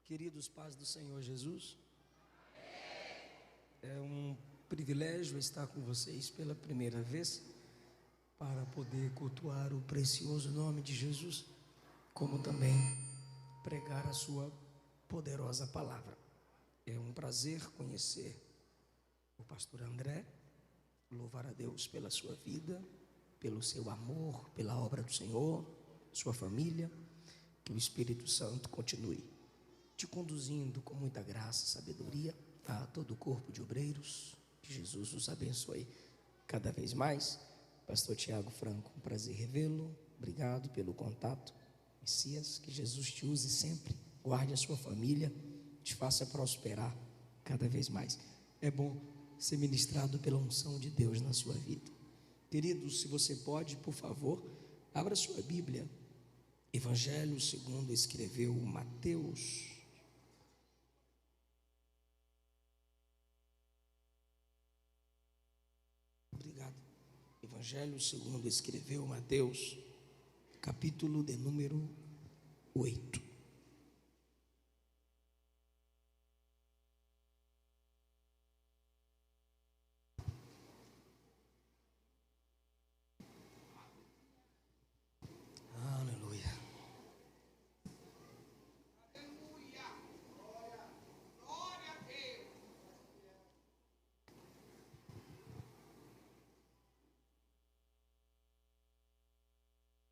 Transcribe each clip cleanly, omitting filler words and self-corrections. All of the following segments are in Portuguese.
Queridos pais do Senhor Jesus, é um privilégio estar com vocês pela primeira vez para poder cultuar o precioso nome de Jesus, como também pregar a sua poderosa palavra. É um prazer conhecer o pastor André, louvar a Deus pela sua vida, pelo seu amor, pela obra do Senhor, sua família. Que o Espírito Santo continue te conduzindo com muita graça e sabedoria a todo o corpo de obreiros. Que Jesus os abençoe cada vez mais. Pastor Tiago Franco, um prazer revê-lo. Obrigado pelo contato. Messias, que Jesus te use sempre, guarde a sua família, te faça prosperar cada vez mais. É bom ser ministrado pela unção de Deus na sua vida. Queridos, se você pode, por favor, abra sua Bíblia. Evangelho segundo escreveu Mateus. Obrigado. Evangelho segundo escreveu Mateus, capítulo de número 8. Aleluia.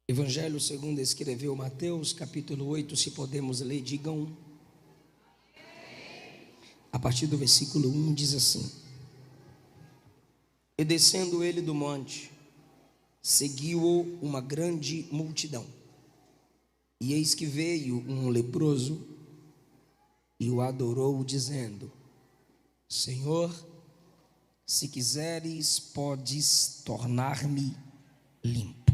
Evangelho segundo escreveu Mateus, capítulo 8, se podemos ler, digam. A partir do versículo 1 diz assim: E descendo ele do monte, seguiu-o uma grande multidão. E eis que veio um leproso e o adorou, dizendo: Senhor, se quiseres, podes tornar-me limpo.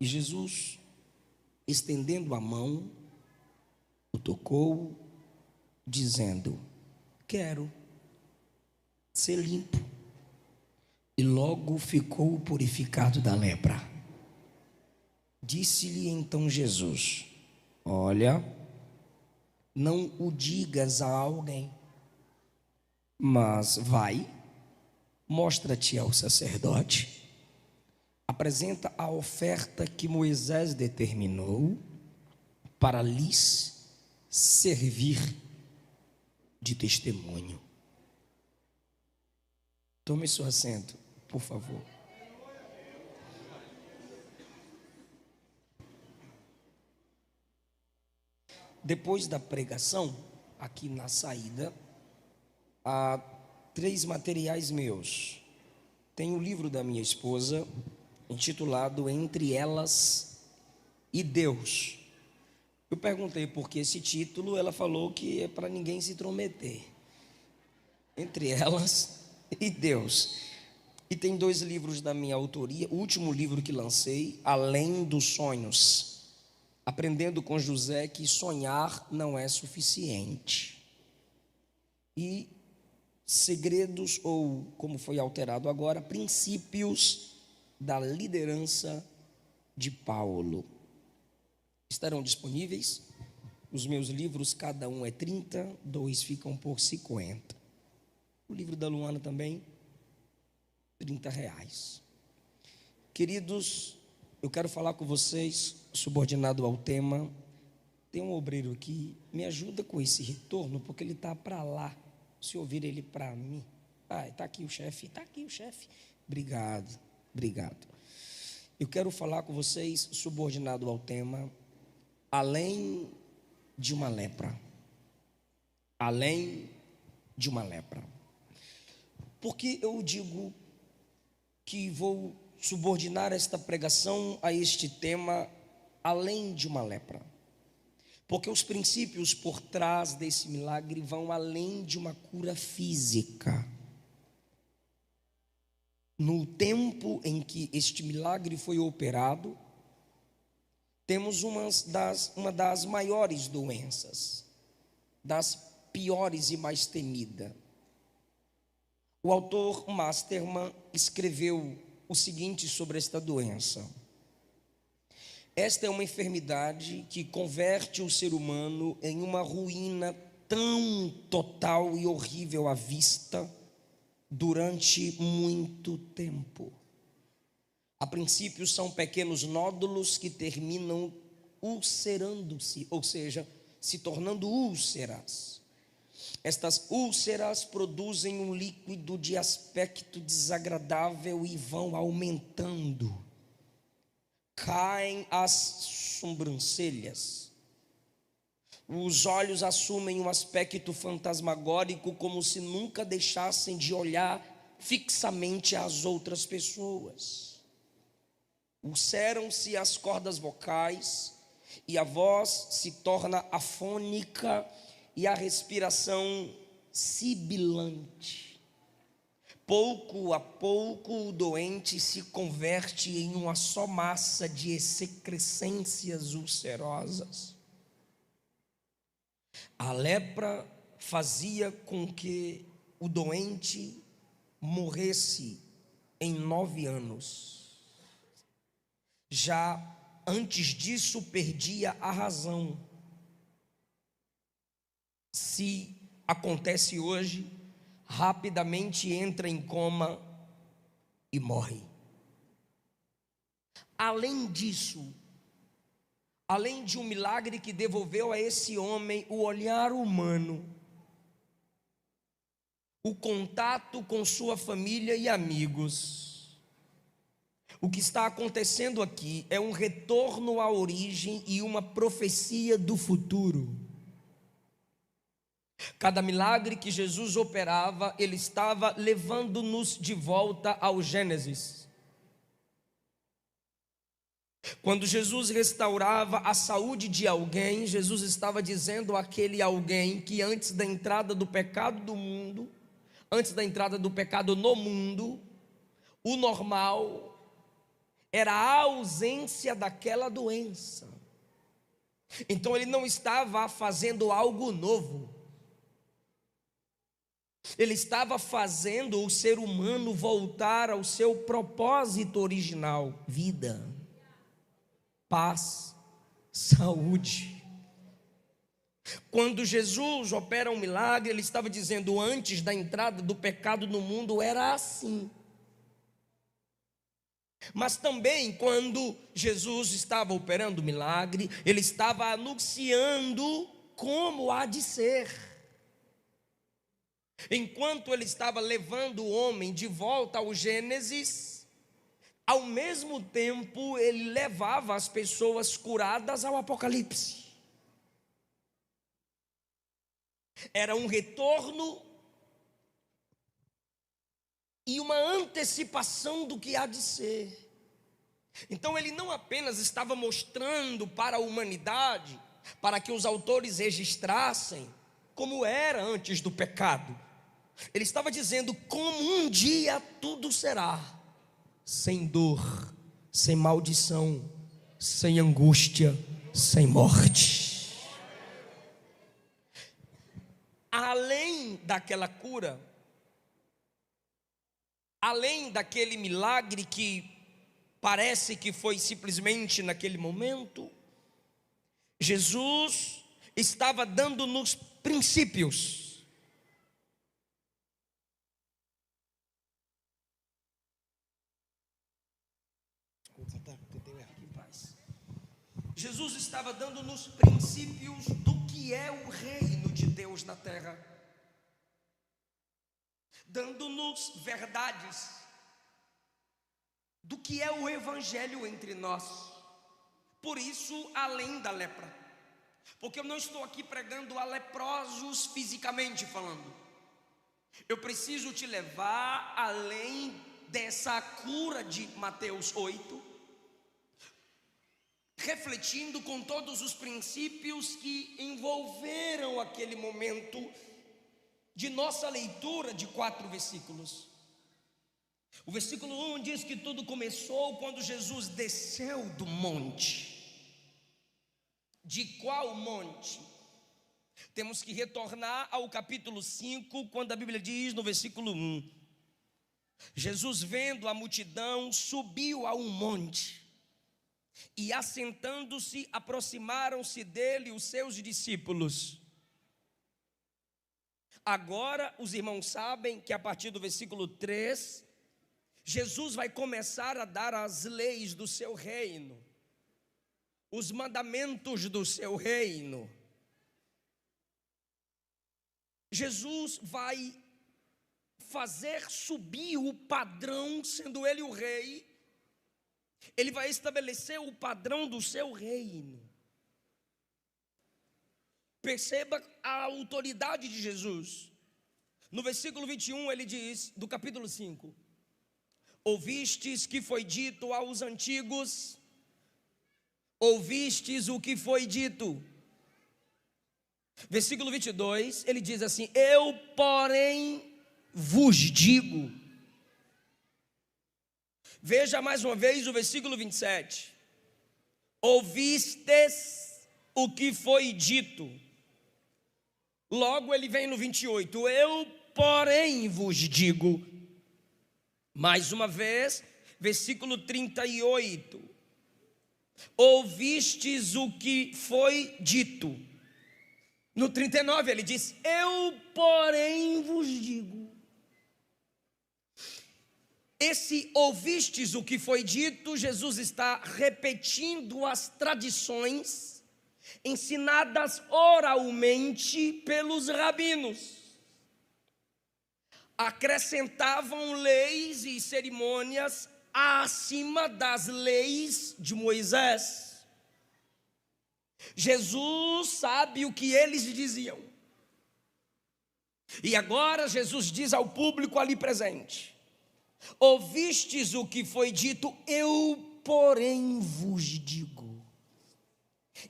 E Jesus, estendendo a mão, o tocou, dizendo: Quero ser limpo. E logo ficou purificado da lepra. Disse-lhe então Jesus: Olha, não o digas a alguém, mas vai, mostra-te ao sacerdote, apresenta a oferta que Moisés determinou para lhes servir de testemunho. Tome seu assento, por favor. Depois da pregação, aqui na saída, há 3 materiais meus. Tem o livro da minha esposa, intitulado Entre Elas e Deus. Eu perguntei por que esse título, ela falou que é para ninguém se intrometer. Entre Elas e Deus. E tem 2 livros da minha autoria. O último livro que lancei, Além dos Sonhos, aprendendo com José que sonhar não é suficiente. E segredos, ou como foi alterado agora, princípios da liderança de Paulo. Estarão disponíveis os meus livros, cada um é 30, 2 ficam por 50. O livro da Luana também, R$30. Queridos, eu quero falar com vocês, subordinado ao tema. Tem um obreiro aqui, me ajuda com esse retorno, porque ele está para lá. Se ouvir ele para mim. Está aqui o chefe, está aqui o chefe. Obrigado. Eu quero falar com vocês, subordinado ao tema, além de uma lepra. Além de uma lepra. Por que eu digo que vou subordinar esta pregação a este tema, além de uma lepra? Porque os princípios por trás desse milagre vão além de uma cura física. No tempo em que este milagre foi operado, temos uma das maiores doenças, das piores e mais temida. O autor Masterman escreveu o seguinte sobre esta doença: Esta é uma enfermidade que converte o ser humano em uma ruína tão total e horrível à vista durante muito tempo. A princípio são pequenos nódulos que terminam ulcerando-se, ou seja, se tornando úlceras. Estas úlceras produzem um líquido de aspecto desagradável e vão aumentando. Caem as sobrancelhas. Os olhos assumem um aspecto fantasmagórico, como se nunca deixassem de olhar fixamente às outras pessoas. Ulceram-se as cordas vocais e a voz se torna afônica e a respiração sibilante. Pouco a pouco o doente se converte em uma só massa de excrescências ulcerosas. A lepra fazia com que o doente morresse em 9 anos. Já antes disso perdia a razão. Se acontece hoje, rapidamente entra em coma e morre. Além disso, além de um milagre que devolveu a esse homem o olhar humano, o contato com sua família e amigos, o que está acontecendo aqui é um retorno à origem e uma profecia do futuro. Cada milagre que Jesus operava, ele estava levando-nos de volta ao Gênesis. Quando Jesus restaurava a saúde de alguém, Jesus estava dizendo àquele alguém que antes da entrada do pecado do mundo, antes da entrada do pecado no mundo, o normal era a ausência daquela doença. Então ele não estava fazendo algo novo. Ele estava fazendo o ser humano voltar ao seu propósito original: vida, paz, saúde. Quando Jesus opera um milagre, ele estava dizendo: antes da entrada do pecado no mundo era assim. Mas também quando Jesus estava operando o milagre, ele estava anunciando como há de ser. Enquanto ele estava levando o homem de volta ao Gênesis, ao mesmo tempo ele levava as pessoas curadas ao Apocalipse. Era um retorno e uma antecipação do que há de ser. Então ele não apenas estava mostrando para a humanidade, para que os autores registrassem como era antes do pecado. Ele estava dizendo como um dia tudo será, sem dor, sem maldição, sem angústia, sem morte. Além daquela cura, além daquele milagre que parece que foi simplesmente naquele momento, Jesus estava dando-nos princípios. Jesus estava dando-nos princípios do que é o reino de Deus na terra, dando-nos verdades do que é o evangelho entre nós. Por isso, além da lepra, porque eu não estou aqui pregando a leprosos fisicamente falando, eu preciso te levar além dessa cura de Mateus 8, refletindo com todos os princípios que envolveram aquele momento de nossa leitura de 4 versículos. O versículo 1 diz que tudo começou quando Jesus desceu do monte. De qual monte? Temos que retornar ao capítulo 5, quando a Bíblia diz no versículo 1: Jesus, vendo a multidão, subiu a um monte. E assentando-se, aproximaram-se dele os seus discípulos. Agora os irmãos sabem que a partir do versículo 3, Jesus vai começar a dar as leis do seu reino, os mandamentos do seu reino. Jesus vai fazer subir o padrão, sendo ele o rei. Ele vai estabelecer o padrão do seu reino. Perceba a autoridade de Jesus. No versículo 21 ele diz, do capítulo 5: ouvistes que foi dito aos antigos, ouvistes o que foi dito. Versículo 22, ele diz assim: eu, porém, vos digo. Veja mais uma vez o versículo 27. Ouvistes o que foi dito. Logo ele vem no 28. Eu, porém, vos digo. Mais uma vez, versículo 38. Ouvistes o que foi dito. No 39 ele diz: eu, porém, vos digo. Esse ouvistes o que foi dito, Jesus está repetindo as tradições ensinadas oralmente pelos rabinos. Acrescentavam leis e cerimônias acima das leis de Moisés. Jesus sabe o que eles diziam. E agora Jesus diz ao público ali presente: ouvistes o que foi dito, eu, porém, vos digo.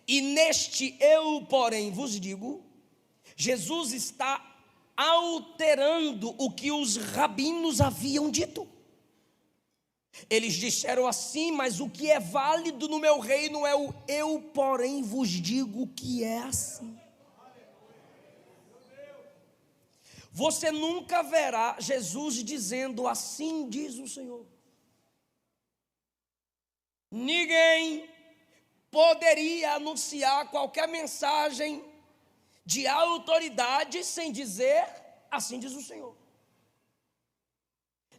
E neste eu, porém, vos digo, Jesus está alterando o que os rabinos haviam dito. Eles disseram assim, mas o que é válido no meu reino é o eu, porém, vos digo que é assim. Você nunca verá Jesus dizendo assim diz o Senhor. Ninguém poderia anunciar qualquer mensagem de autoridade sem dizer assim diz o Senhor.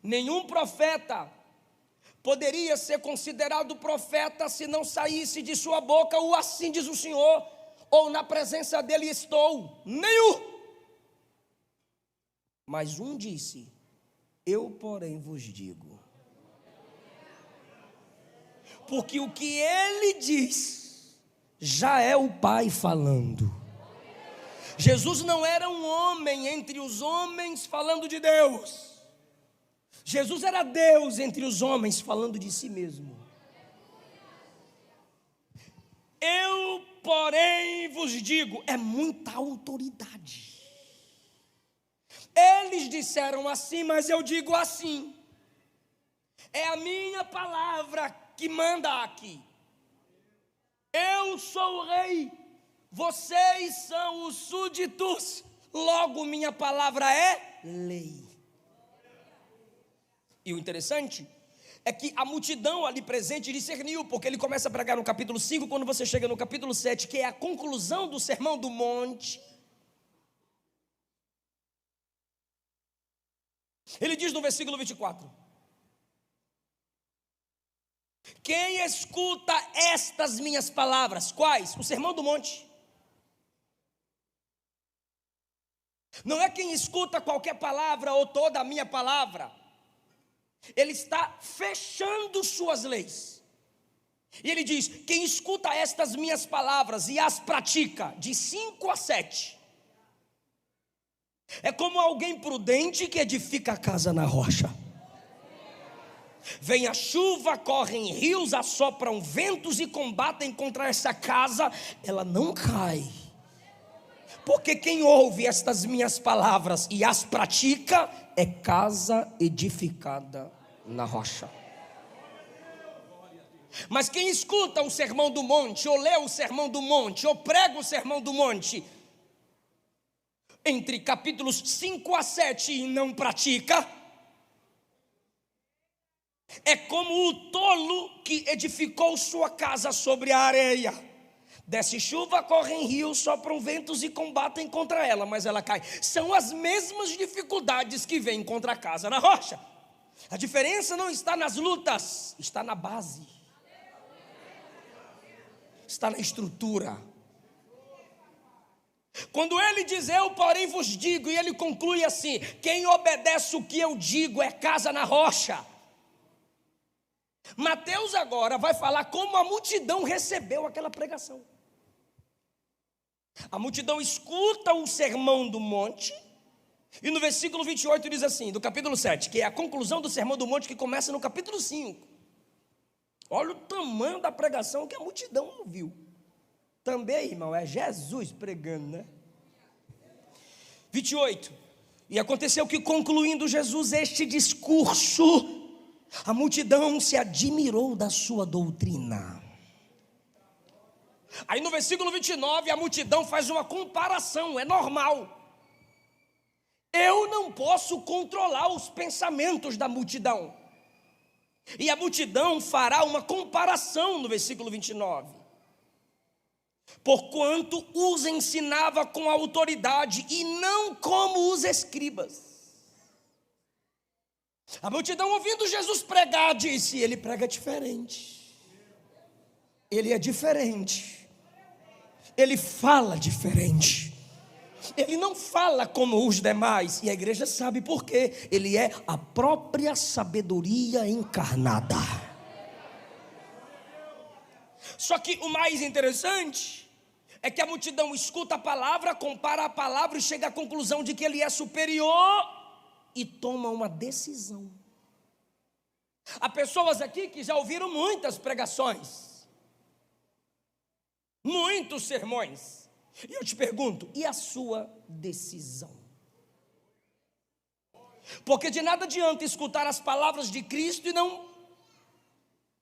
Nenhum profeta poderia ser considerado profeta se não saísse de sua boca o assim diz o Senhor, ou na presença dele estou. Nenhum. Mas um disse: eu, porém, vos digo. Porque o que ele diz já é o Pai falando. Jesus não era um homem entre os homens falando de Deus. Jesus era Deus entre os homens falando de si mesmo. Eu, porém, vos digo, é muita autoridade. Eles disseram assim, mas eu digo assim. É a minha palavra que manda aqui. Eu sou o rei, vocês são os súditos, logo minha palavra é lei. E o interessante é que a multidão ali presente discerniu, porque ele começa a pregar no capítulo 5, quando você chega no capítulo 7, que é a conclusão do Sermão do Monte, ele diz no versículo 24: quem escuta estas minhas palavras, quais? O Sermão do Monte. Não é quem escuta qualquer palavra ou toda a minha palavra. Ele está fechando suas leis. E ele diz: quem escuta estas minhas palavras e as pratica, de 5 a 7, é como alguém prudente que edifica a casa na rocha. Vem a chuva, correm rios, assopram ventos e combatem contra essa casa, ela não cai. Porque quem ouve estas minhas palavras e as pratica é casa edificada na rocha. Mas quem escuta o Sermão do Monte, ou lê o Sermão do Monte, ou prega o Sermão do Monte, entre capítulos 5 a 7 e não pratica, É como o tolo que edificou sua casa sobre a areia. Desce chuva, correm rios, sopram ventos e combatem contra ela, mas ela cai. São as mesmas dificuldades que vêm contra a casa na rocha. A diferença não está nas lutas, está na base, está na estrutura. Quando ele diz eu porém vos digo, e ele conclui assim: quem obedece o que eu digo é casa na rocha. Mateus agora vai falar como a multidão recebeu aquela pregação. A multidão escuta o sermão do monte, e no versículo 28 diz assim, do capítulo 7, que é a conclusão do sermão do monte que começa no capítulo 5. Olha o tamanho da pregação que a multidão ouviu. Também, irmão, é Jesus pregando, né? 28. E aconteceu que, concluindo Jesus este discurso, a multidão se admirou da sua doutrina. Aí no versículo 29, a multidão faz uma comparação, é normal. Eu não posso controlar os pensamentos da multidão. E a multidão fará uma comparação no versículo 29. Porquanto os ensinava com autoridade e não como os escribas. A multidão, ouvindo Jesus pregar, disse: ele prega diferente. Ele é diferente. Ele fala diferente. Ele não fala como os demais. E a igreja sabe por quê. Ele é a própria sabedoria encarnada. Só que o mais interessante é que a multidão escuta a palavra, compara a palavra e chega à conclusão de que ele é superior e toma uma decisão. Há pessoas aqui que já ouviram muitas pregações, muitos sermões, e eu te pergunto, e a sua decisão? Porque de nada adianta escutar as palavras de Cristo e não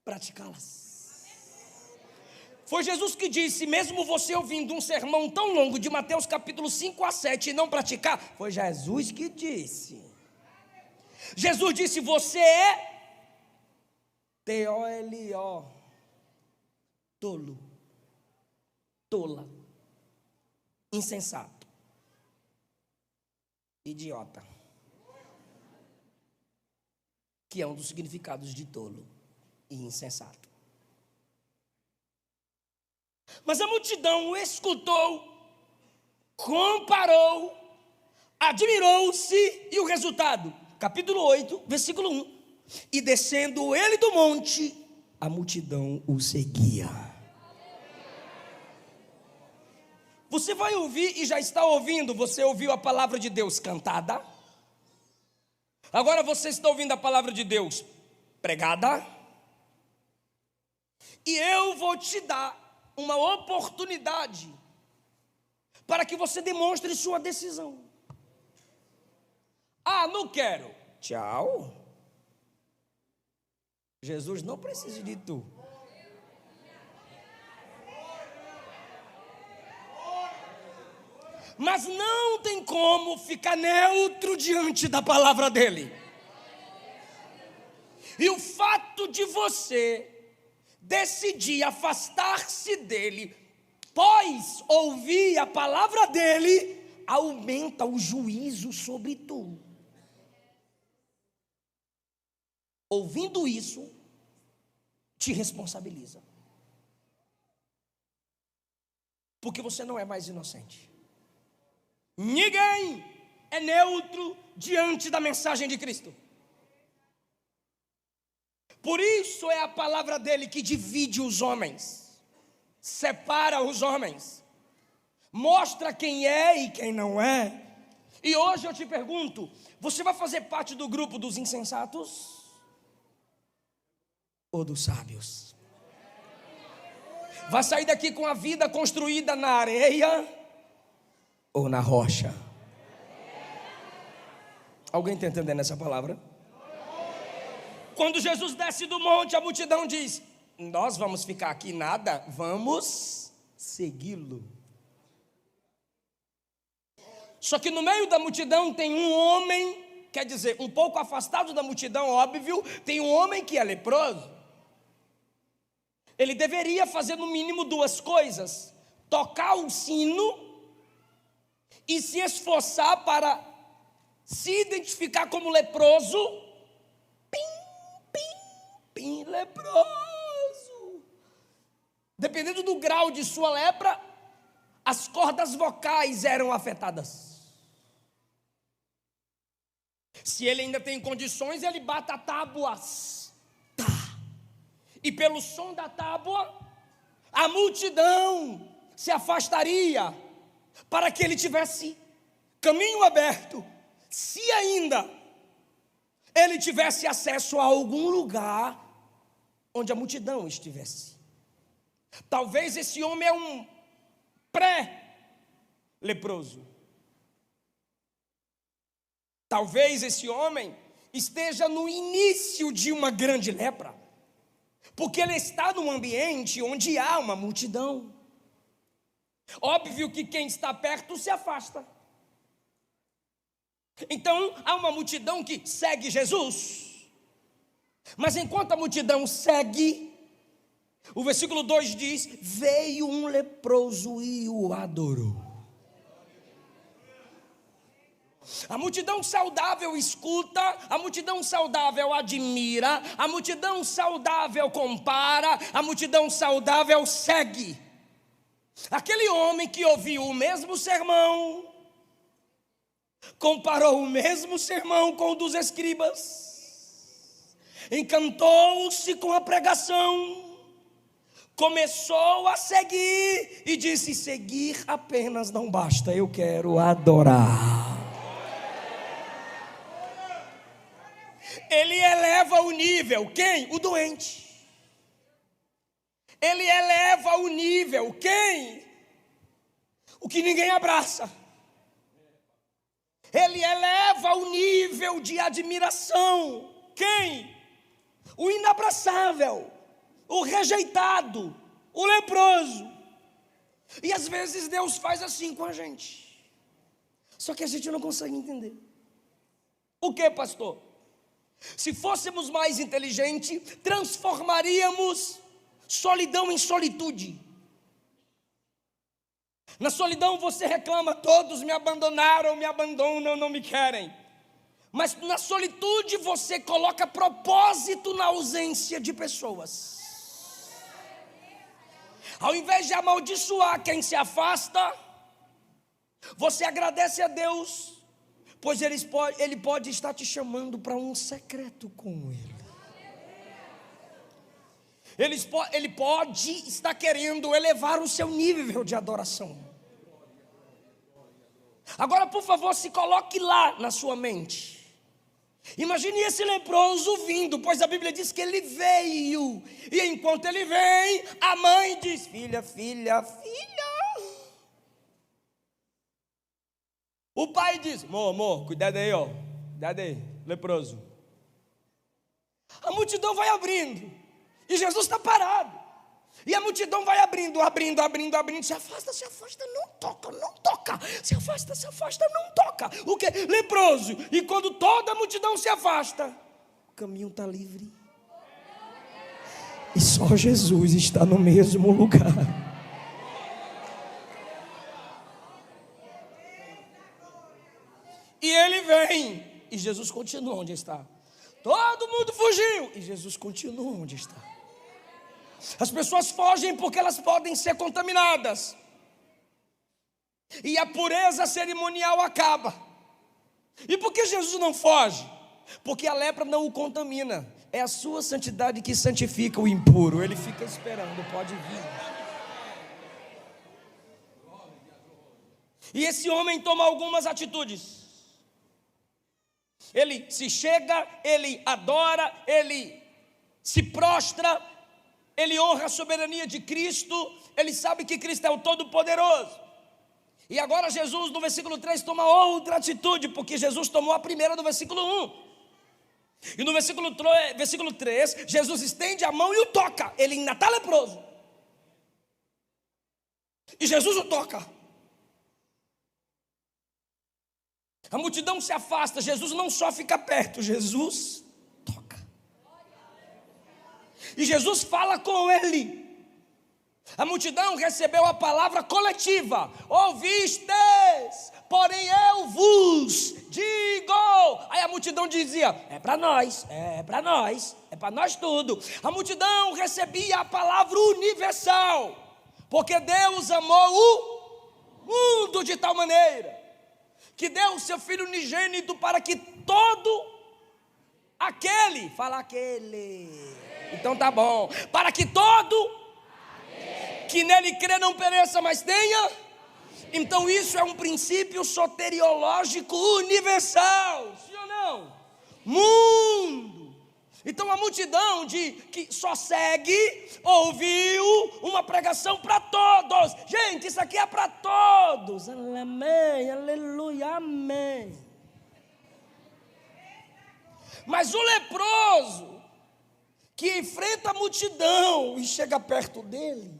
praticá-las. Foi Jesus que disse, mesmo você ouvindo um sermão tão longo de Mateus capítulo 5 a 7 e não praticar, foi Jesus que disse. Jesus disse, você é T-O-L-O, tolo, tola, insensato, idiota, que é um dos significados de tolo e insensato. Mas a multidão escutou, comparou, admirou-se, e o resultado? Capítulo 8, versículo 1. E descendo ele do monte, a multidão o seguia. Você vai ouvir e já está ouvindo, você ouviu a palavra de Deus cantada? Agora você está ouvindo a palavra de Deus pregada? E eu vou te dar uma oportunidade para que você demonstre sua decisão. Ah, não quero. Tchau. Jesus não precisa de tu. Mas não tem como ficar neutro diante da palavra dele. E o fato de você decidir afastar-se dele, pois ouvir a palavra dele, aumenta o juízo sobre tu. Ouvindo isso, te responsabiliza. Porque você não é mais inocente. Ninguém é neutro diante da mensagem de Cristo. Por isso é a palavra dele que divide os homens, separa os homens, mostra quem é e quem não é. E hoje eu te pergunto, você vai fazer parte do grupo dos insensatos ou dos sábios? Vai sair daqui com a vida construída na areia ou na rocha? Alguém está entendendo essa palavra? Quando Jesus desce do monte, a multidão diz, nós vamos ficar aqui nada, vamos segui-lo. Só que no meio da multidão tem um homem quer dizer, um pouco afastado da multidão, óbvio, tem um homem que é leproso. Ele deveria fazer no mínimo duas coisas: tocar o sino e se esforçar para se identificar como leproso. Pim, pim, pim, leproso. Dependendo do grau de sua lepra, as cordas vocais eram afetadas. Se ele ainda tem condições, ele bata tábuas. Tá. E pelo som da tábua, a multidão se afastaria, para que ele tivesse caminho aberto. Se ainda ele tivesse acesso a algum lugar onde a multidão estivesse. Talvez esse homem é um pré-leproso. Talvez esse homem esteja no início de uma grande lepra, porque ele está num ambiente onde há uma multidão. Óbvio que quem está perto se afasta. Então há uma multidão que segue Jesus, mas enquanto a multidão segue, o versículo 2 diz: veio um leproso e o adorou. A multidão saudável escuta, a multidão saudável admira, a multidão saudável compara, a multidão saudável segue. Aquele homem que ouviu o mesmo sermão, comparou o mesmo sermão com o dos escribas, encantou-se com a pregação, começou a seguir e disse: seguir apenas não basta, eu quero adorar. Ele eleva o nível. Quem? O doente. Ele eleva o nível. Quem? O que ninguém abraça. Ele eleva o nível de admiração. Quem? O inabraçável, o rejeitado, o leproso. E às vezes Deus faz assim com a gente, só que a gente não consegue entender. O que, pastor? Se fôssemos mais inteligentes, transformaríamos solidão em solitude. Na solidão você reclama: todos me abandonaram, me abandonam, não me querem. Mas na solitude você coloca propósito na ausência de pessoas. Ao invés de amaldiçoar quem se afasta, você agradece a Deus, pois ele pode estar te chamando para um secreto com Ele. Ele pode estar querendo elevar o seu nível de adoração. Agora, por favor, se coloque lá na sua mente. Imagine esse leproso vindo, pois a Bíblia diz que ele veio. E enquanto ele vem, a mãe diz: filha, filha, filha. O pai diz: amor, cuidado aí, ó. Cuidado aí, leproso. A multidão vai abrindo, e Jesus está parado. E a multidão vai abrindo. Se afasta, não toca. Se afasta, não toca. O que? Leproso. E quando toda a multidão se afasta, o caminho está livre. E só Jesus está no mesmo lugar. E ele vem, e Jesus continua onde está. Todo mundo fugiu, e Jesus continua onde está. As pessoas fogem porque elas podem ser contaminadas, e a pureza cerimonial acaba. E por que Jesus não foge? Porque a lepra não o contamina. É a sua santidade que santifica o impuro. Ele fica esperando, pode vir. E esse homem toma algumas atitudes. Ele se chega, ele adora, ele se prostra, ele honra a soberania de Cristo, ele sabe que Cristo é o Todo-Poderoso. E agora Jesus, no versículo 3, toma outra atitude, porque Jesus tomou a primeira no versículo 1. E no versículo 3, Jesus estende a mão e o toca. Ele ainda está leproso. E Jesus o toca. A multidão se afasta, Jesus não só fica perto, Jesus toca. E Jesus fala com ele. A multidão recebeu a palavra coletiva: ouvistes, porém eu vos digo. Aí a multidão dizia: é para nós, é para nós, é para nós tudo. A multidão recebia a palavra universal, porque Deus amou o mundo de tal maneira que deu o seu Filho unigênito para que todo aquele, fala aquele, então tá bom, para que todo que nele crê não pereça, mas tenha. Então isso é um princípio soteriológico universal, sim ou não? Mundo. Então a multidão que só segue, ouviu uma pregação para todos. Gente, isso aqui é para todos. Amém, aleluia, amém. Mas o leproso que enfrenta a multidão e chega perto dele,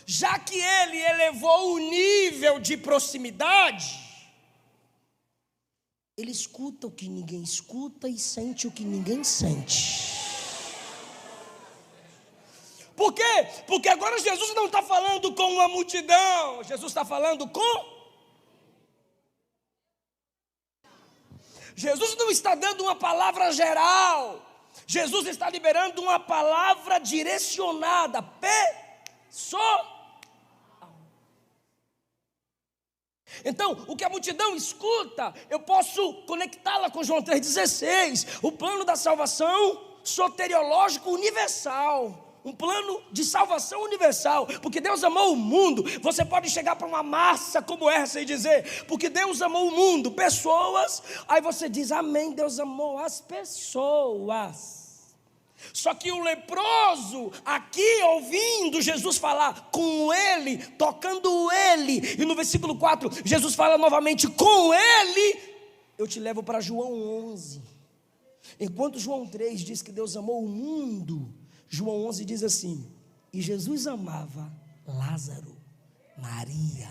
já que ele elevou o nível de proximidade, ele escuta o que ninguém escuta e sente o que ninguém sente. Por quê? Porque agora Jesus não está falando com uma multidão, Jesus está falando com... Jesus não está dando uma palavra geral, Jesus está liberando uma palavra direcionada, pessoal. Então, o que a multidão escuta, eu posso conectá-la com João 3,16, o plano da salvação soteriológico universal. Um plano de salvação universal, porque Deus amou o mundo. Você pode chegar para uma massa como essa e dizer, porque Deus amou o mundo, pessoas. Aí você diz, amém, Deus amou as pessoas. Só que o leproso, aqui ouvindo Jesus falar com ele, tocando ele, e no versículo 4, Jesus fala novamente com ele. Eu te levo para João 11. Enquanto João 3 diz que Deus amou o mundo, João 11 diz assim: e Jesus amava Lázaro, Maria,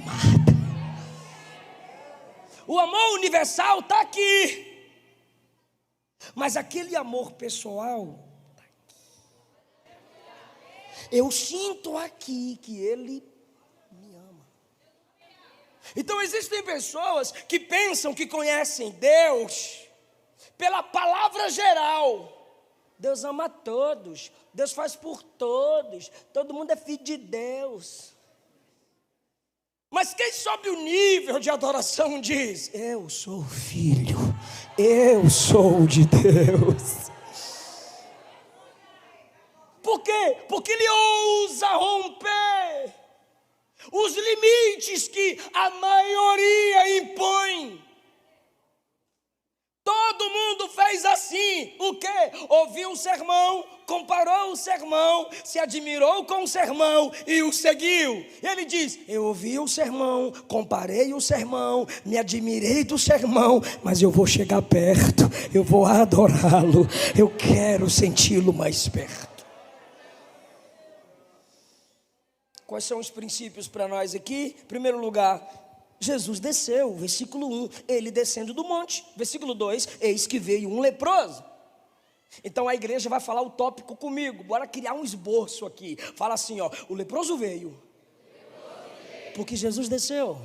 Marta. O amor universal está aqui, mas aquele amor pessoal está aqui. Eu sinto aqui que ele me ama. Então existem pessoas que pensam que conhecem Deus pela palavra geral. Deus ama todos, Deus faz por todos, todo mundo é filho de Deus. Mas quem sobe o nível de adoração diz, eu sou filho, eu sou de Deus. Por quê? Porque ele ousa romper os limites que a maioria impõe. Todo mundo fez assim, o quê? Ouviu o sermão, comparou o sermão, se admirou com o sermão e o seguiu. Ele diz, eu ouvi o sermão, comparei o sermão, me admirei do sermão, mas eu vou chegar perto, eu vou adorá-lo, eu quero senti-lo mais perto. Quais são os princípios para nós aqui? Em primeiro lugar, Jesus desceu, versículo 1, ele descendo do monte. Versículo 2, eis que veio um leproso. Então a igreja vai falar o tópico comigo, bora criar um esboço aqui. Fala assim, ó, o leproso veio, porque Jesus desceu.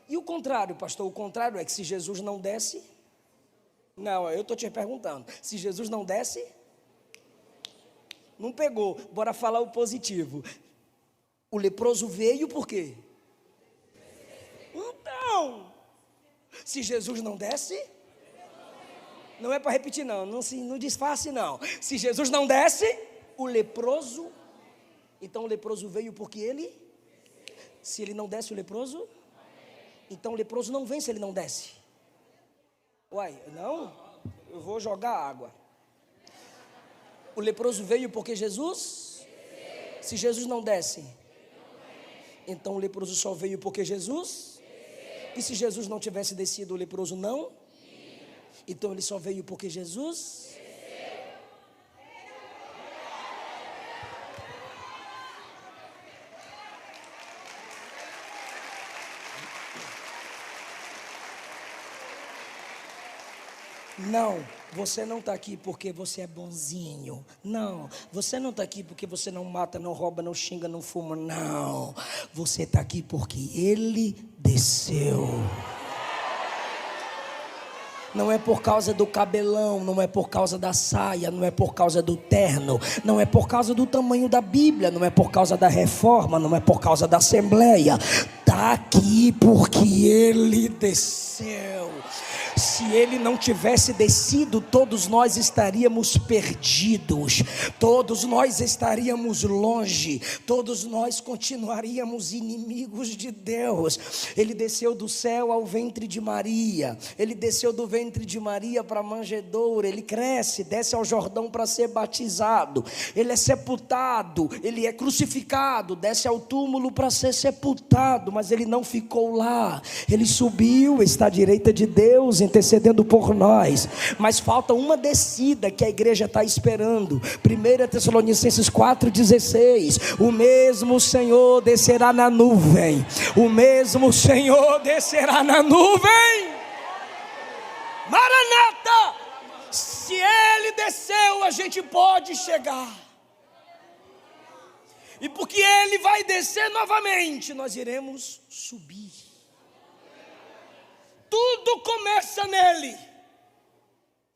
E o contrário, pastor, o contrário é que se Jesus não desce, não, eu estou te perguntando, se Jesus não desce, não pegou, bora falar o positivo. O leproso veio por quê? Então, se Jesus não desce, não é para repetir não disfarce não. Se Jesus não desce, o leproso, então o leproso veio porque ele, se ele não desce o leproso, então o leproso não vem se ele não desce. Uai, não, eu vou jogar água. O leproso veio porque Jesus, se Jesus não desce, então o leproso só veio porque Jesus. E se Jesus não tivesse descido, o leproso não? Então ele só veio porque Jesus? Não, você não está aqui porque você é bonzinho. Não, você não está aqui porque você não mata, não rouba, não xinga, não fuma. Não, você está aqui porque Ele desceu. Não é por causa do cabelão, não é por causa da saia, não é por causa do terno, não é por causa do tamanho da Bíblia, não é por causa da reforma, não é por causa da assembleia. Está aqui porque Ele desceu. Se Ele não tivesse descido, todos nós estaríamos perdidos, todos nós estaríamos longe, todos nós continuaríamos inimigos de Deus. Ele desceu do céu ao ventre de Maria, Ele desceu do ventre de Maria para a manjedoura, Ele cresce, desce ao Jordão para ser batizado, Ele é sepultado, Ele é crucificado, desce ao túmulo para ser sepultado, mas Ele não ficou lá, Ele subiu, está à direita de Deus, intercedendo por nós. Mas falta uma descida que a igreja está esperando. 1 Tessalonicenses 4,16: o mesmo Senhor descerá na nuvem, o mesmo Senhor descerá na nuvem. Maranata! Se Ele desceu, a gente pode chegar. E porque Ele vai descer novamente, nós iremos subir. Tudo começa nele,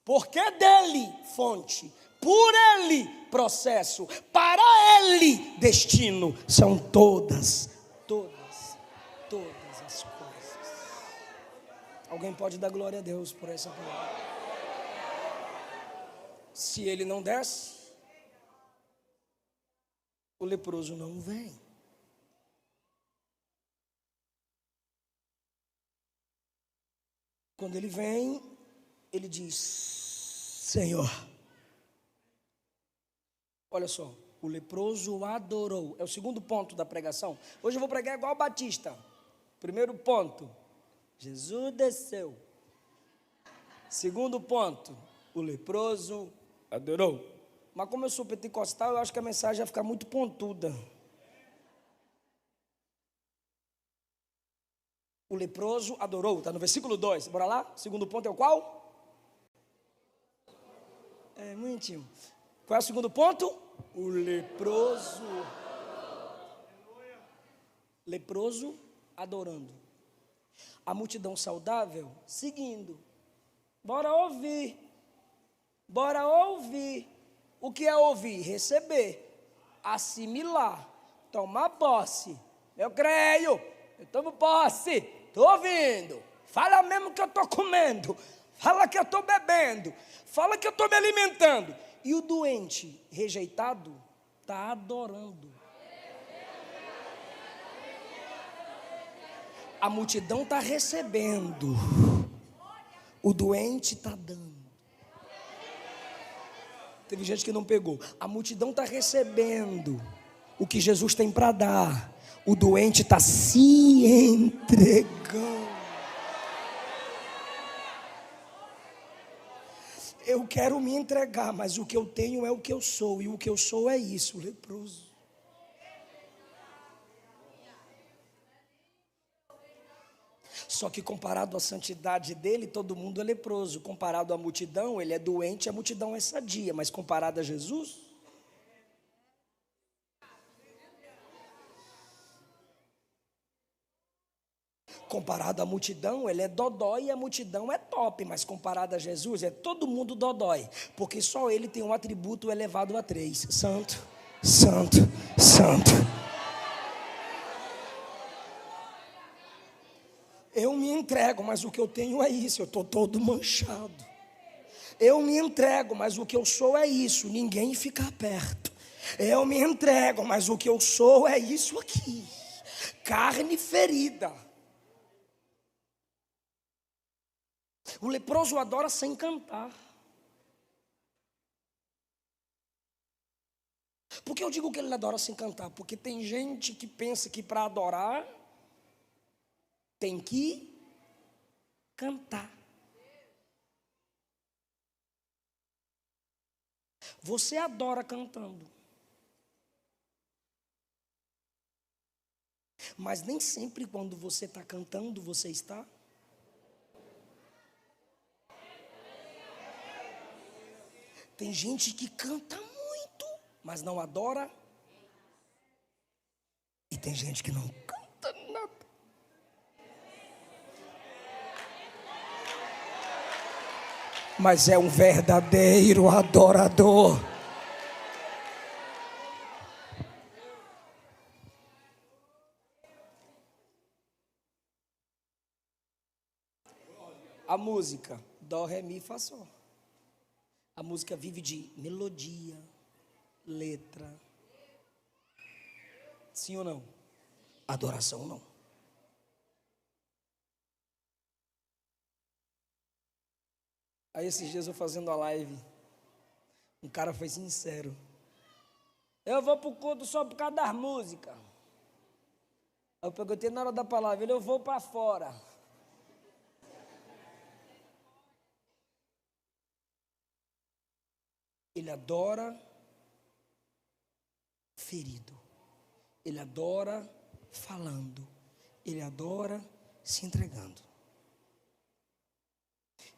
porque dele fonte, por ele processo, para ele destino. São todas as coisas. Alguém pode dar glória a Deus por essa palavra? Se ele não desce, o leproso não vem. Quando ele vem, ele diz: Senhor. Olha só, o leproso adorou. É o segundo ponto da pregação. Hoje eu vou pregar igual o Batista. Primeiro ponto, Jesus desceu. Segundo ponto, o leproso adorou. Mas como eu sou pentecostal, eu acho que a mensagem vai ficar muito pontuda. O leproso adorou, está no versículo 2, bora lá? O segundo ponto é o qual? É muito íntimo. Qual é o segundo ponto? O leproso adorando. A multidão saudável seguindo. Bora ouvir. O que é ouvir? Receber, assimilar, tomar posse. Eu creio, eu tomo posse, estou ouvindo. Fala mesmo que eu estou comendo, fala que eu estou bebendo, fala que eu estou me alimentando. E o doente rejeitado está adorando. A multidão está recebendo, o doente está dando. Teve gente que não pegou. A multidão está recebendo o que Jesus tem para dar. O doente está se entregando. Eu quero me entregar, mas o que eu tenho é o que eu sou. E o que eu sou é isso, o leproso. Só que comparado à santidade dele, todo mundo é leproso. Comparado à multidão, ele é doente, a multidão é sadia. Mas comparado a Jesus, comparado à multidão, ele é dodói e a multidão é top. Mas comparado a Jesus, é todo mundo dodói. Porque só ele tem um atributo elevado a 3. Santo, santo, santo. Eu me entrego, mas o que eu tenho é isso, eu estou todo manchado. Eu me entrego, mas o que eu sou é isso, ninguém fica perto. Eu me entrego, mas o que eu sou é isso aqui, carne ferida. O leproso adora sem cantar. Por que eu digo que ele adora sem cantar? Porque tem gente que pensa que para adorar tem que cantar. Você adora cantando, mas nem sempre quando você está cantando, você está. Tem gente que canta muito, mas não adora. E tem gente que não canta nada. Mas é um verdadeiro adorador. A música, dó, ré, mi, fá, sol. A música vive de melodia, letra. Sim ou não? Adoração não. Aí esses dias eu fazendo a live, um cara foi sincero. Eu vou pro culto só por causa das músicas. Aí eu perguntei na hora da palavra, eu vou para fora. Ele adora ferido. Ele adora falando. Ele adora se entregando.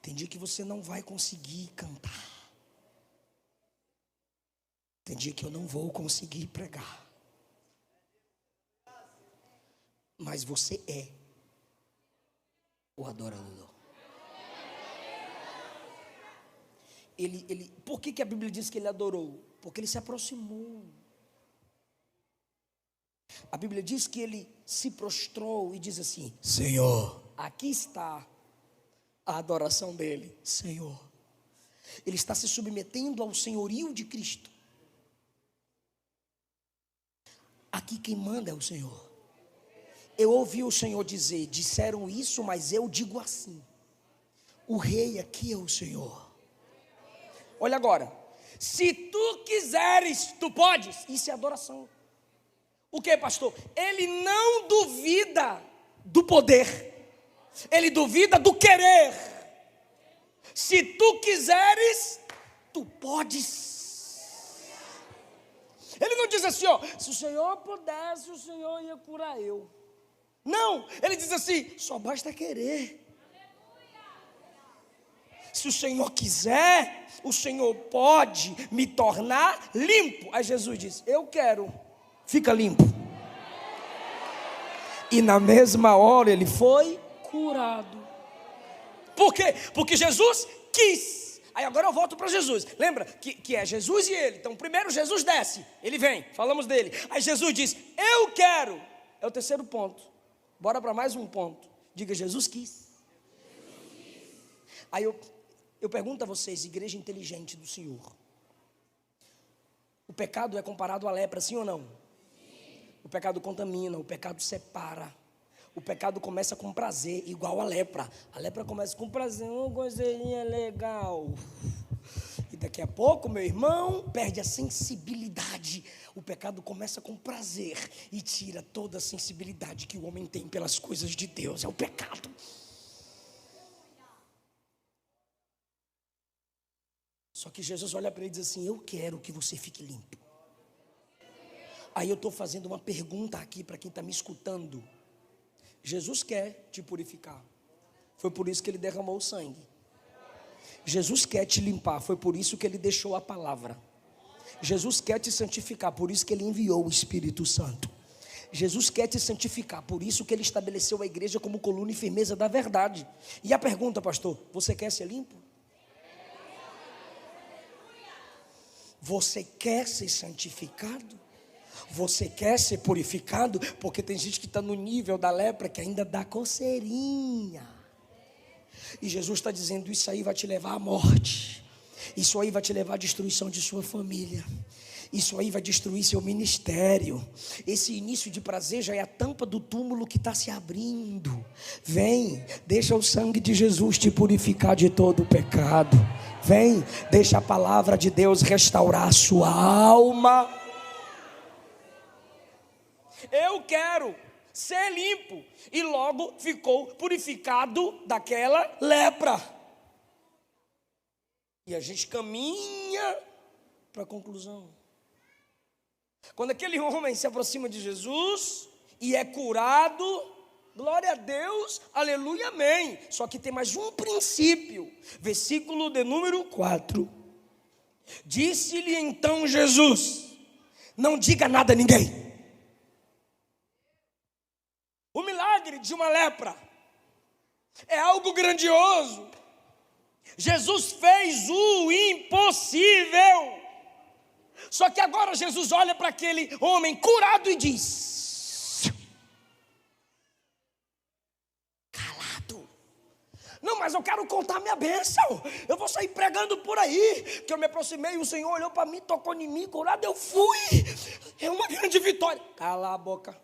Tem dia que você não vai conseguir cantar. Tem dia que eu não vou conseguir pregar. Mas você é o adorador. Por que a Bíblia diz que ele adorou? Porque ele se aproximou. A Bíblia diz que ele se prostrou e diz assim: Senhor, aqui está a adoração dele. Senhor, ele está se submetendo ao senhorio de Cristo. Aqui quem manda é o Senhor. Eu ouvi o Senhor dizer, disseram isso, mas eu digo assim: o rei aqui é o Senhor. Olha agora, se tu quiseres, tu podes. Isso é adoração. O que, pastor? Ele não duvida do poder, ele duvida do querer. Se tu quiseres, tu podes. Ele não diz assim, ó, se o Senhor pudesse, o Senhor ia curar eu. Não, ele diz assim, só basta querer. Se o Senhor quiser, o Senhor pode me tornar limpo. Aí Jesus diz, eu quero, fica limpo. E na mesma hora ele foi curado. Por quê? Porque Jesus quis. Aí agora eu volto para Jesus. Lembra que é Jesus e ele. Então primeiro Jesus desce, ele vem, falamos dele. Aí Jesus diz, eu quero. É o terceiro ponto. Bora para mais um ponto. Diga, Jesus quis. Aí eu pergunto a vocês, igreja inteligente do Senhor, o pecado é comparado à lepra, sim ou não? Sim. O pecado contamina, o pecado separa. O pecado começa com prazer, igual a lepra. A lepra começa com prazer, uma coisinha legal. E daqui a pouco, meu irmão, perde a sensibilidade. O pecado começa com prazer e tira toda a sensibilidade que o homem tem pelas coisas de Deus. É o pecado. Só que Jesus olha para ele e diz assim, eu quero que você fique limpo. Aí eu estou fazendo uma pergunta aqui para quem está me escutando. Jesus quer te purificar. Foi por isso que ele derramou o sangue. Jesus quer te limpar. Foi por isso que ele deixou a palavra. Jesus quer te santificar. Por isso que ele enviou o Espírito Santo. Jesus quer te santificar. Por isso que ele estabeleceu a igreja como coluna e firmeza da verdade. E a pergunta, pastor, você quer ser limpo? Você quer ser santificado? Você quer ser purificado? Porque tem gente que está no nível da lepra que ainda dá coceirinha. E Jesus está dizendo, isso aí vai te levar à morte. Isso aí vai te levar à destruição de sua família. Isso aí vai destruir seu ministério. Esse início de prazer já é a tampa do túmulo que está se abrindo. Vem, deixa o sangue de Jesus te purificar de todo o pecado. Vem, deixa a palavra de Deus restaurar a sua alma. Eu quero ser limpo. E logo ficou purificado daquela lepra. E a gente caminha para a conclusão. Quando aquele homem se aproxima de Jesus e é curado, glória a Deus, aleluia, amém. Só que tem mais um princípio. Versículo de número 4. Disse-lhe então Jesus: não diga nada a ninguém. O milagre de uma lepra é algo grandioso. Jesus fez o impossível. Só que agora Jesus olha para aquele homem curado e diz: calado. Não, mas eu quero contar minha bênção. Eu vou sair pregando por aí. Que eu me aproximei, o Senhor olhou para mim, tocou em mim, curado, eu fui. É uma grande vitória. Cala a boca.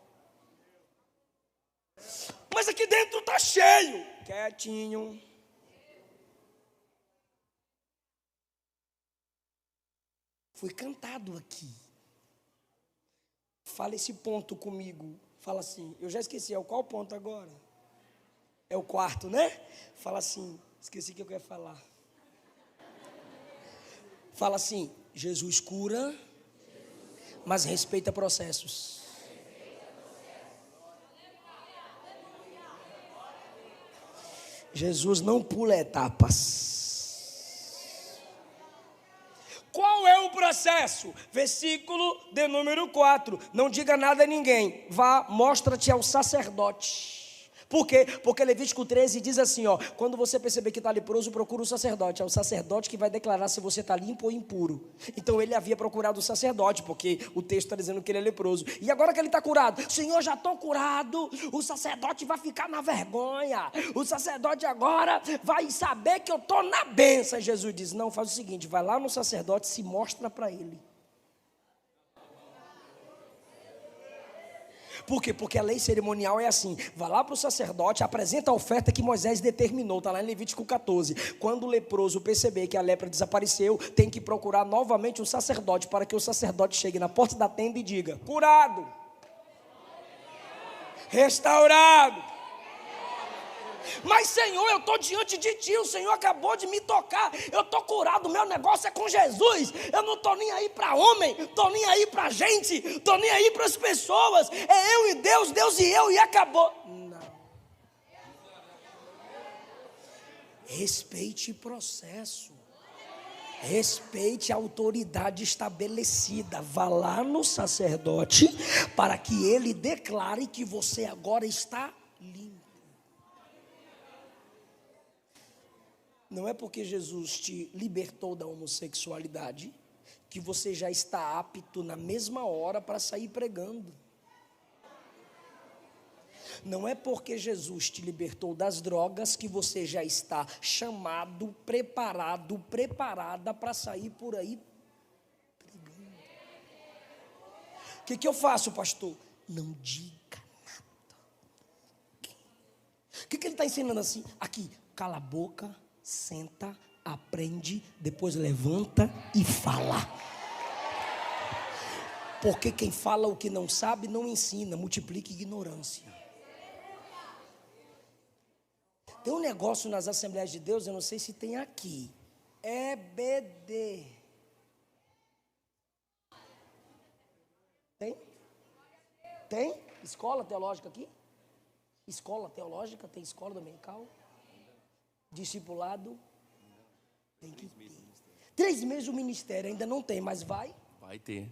Mas aqui dentro está cheio. Quietinho. Foi cantado aqui. Fala esse ponto comigo. Fala assim, eu já esqueci, é o qual ponto agora? É o quarto, né? Fala assim, esqueci o que eu quero falar. Fala assim, Jesus cura, mas respeita processos. Jesus não pula etapas. Qual é o processo? Versículo de número 4. Não diga nada a ninguém. Vá, mostra-te ao sacerdote. Por quê? Porque Levítico 13 diz assim, ó, quando você perceber que está leproso, procura o sacerdote. É o sacerdote que vai declarar se você está limpo ou impuro. Então ele havia procurado o sacerdote, porque o texto está dizendo que ele é leproso. E agora que ele está curado, Senhor, já estou curado, o sacerdote vai ficar na vergonha. O sacerdote agora vai saber que eu estou na bênção. Jesus diz, não, faz o seguinte, vai lá no sacerdote e se mostra para ele. Por quê? Porque a lei cerimonial é assim, vai lá para o sacerdote, apresenta a oferta que Moisés determinou, está lá em Levítico 14, quando o leproso perceber que a lepra desapareceu, tem que procurar novamente um sacerdote, para que o sacerdote chegue na porta da tenda e diga, curado, restaurado. Mas Senhor, eu estou diante de Ti, o Senhor acabou de me tocar, eu estou curado, o meu negócio é com Jesus, eu não estou nem aí para homem, estou nem aí para gente, estou nem aí para as pessoas, é eu e Deus, Deus e eu e acabou. Não. Respeite o processo, respeite a autoridade estabelecida, vá lá no sacerdote, para que ele declare que você agora está limpo. Não é porque Jesus te libertou da homossexualidade que você já está apto na mesma hora para sair pregando. Não é porque Jesus te libertou das drogas que você já está chamado, preparado, preparada para sair por aí pregando. O que eu faço, pastor? Não diga nada. O que ele está ensinando assim? Aqui, cala a boca. Senta, aprende, depois levanta e fala. Porque quem fala o que não sabe não ensina, multiplica ignorância. Tem um negócio nas Assembleias de Deus, eu não sei se tem aqui. EBD. Tem? Tem? Escola teológica aqui? Escola teológica, tem escola dominical? Discipulado, tem que ter. 3 meses o ministério ainda não tem, mas vai? Vai ter.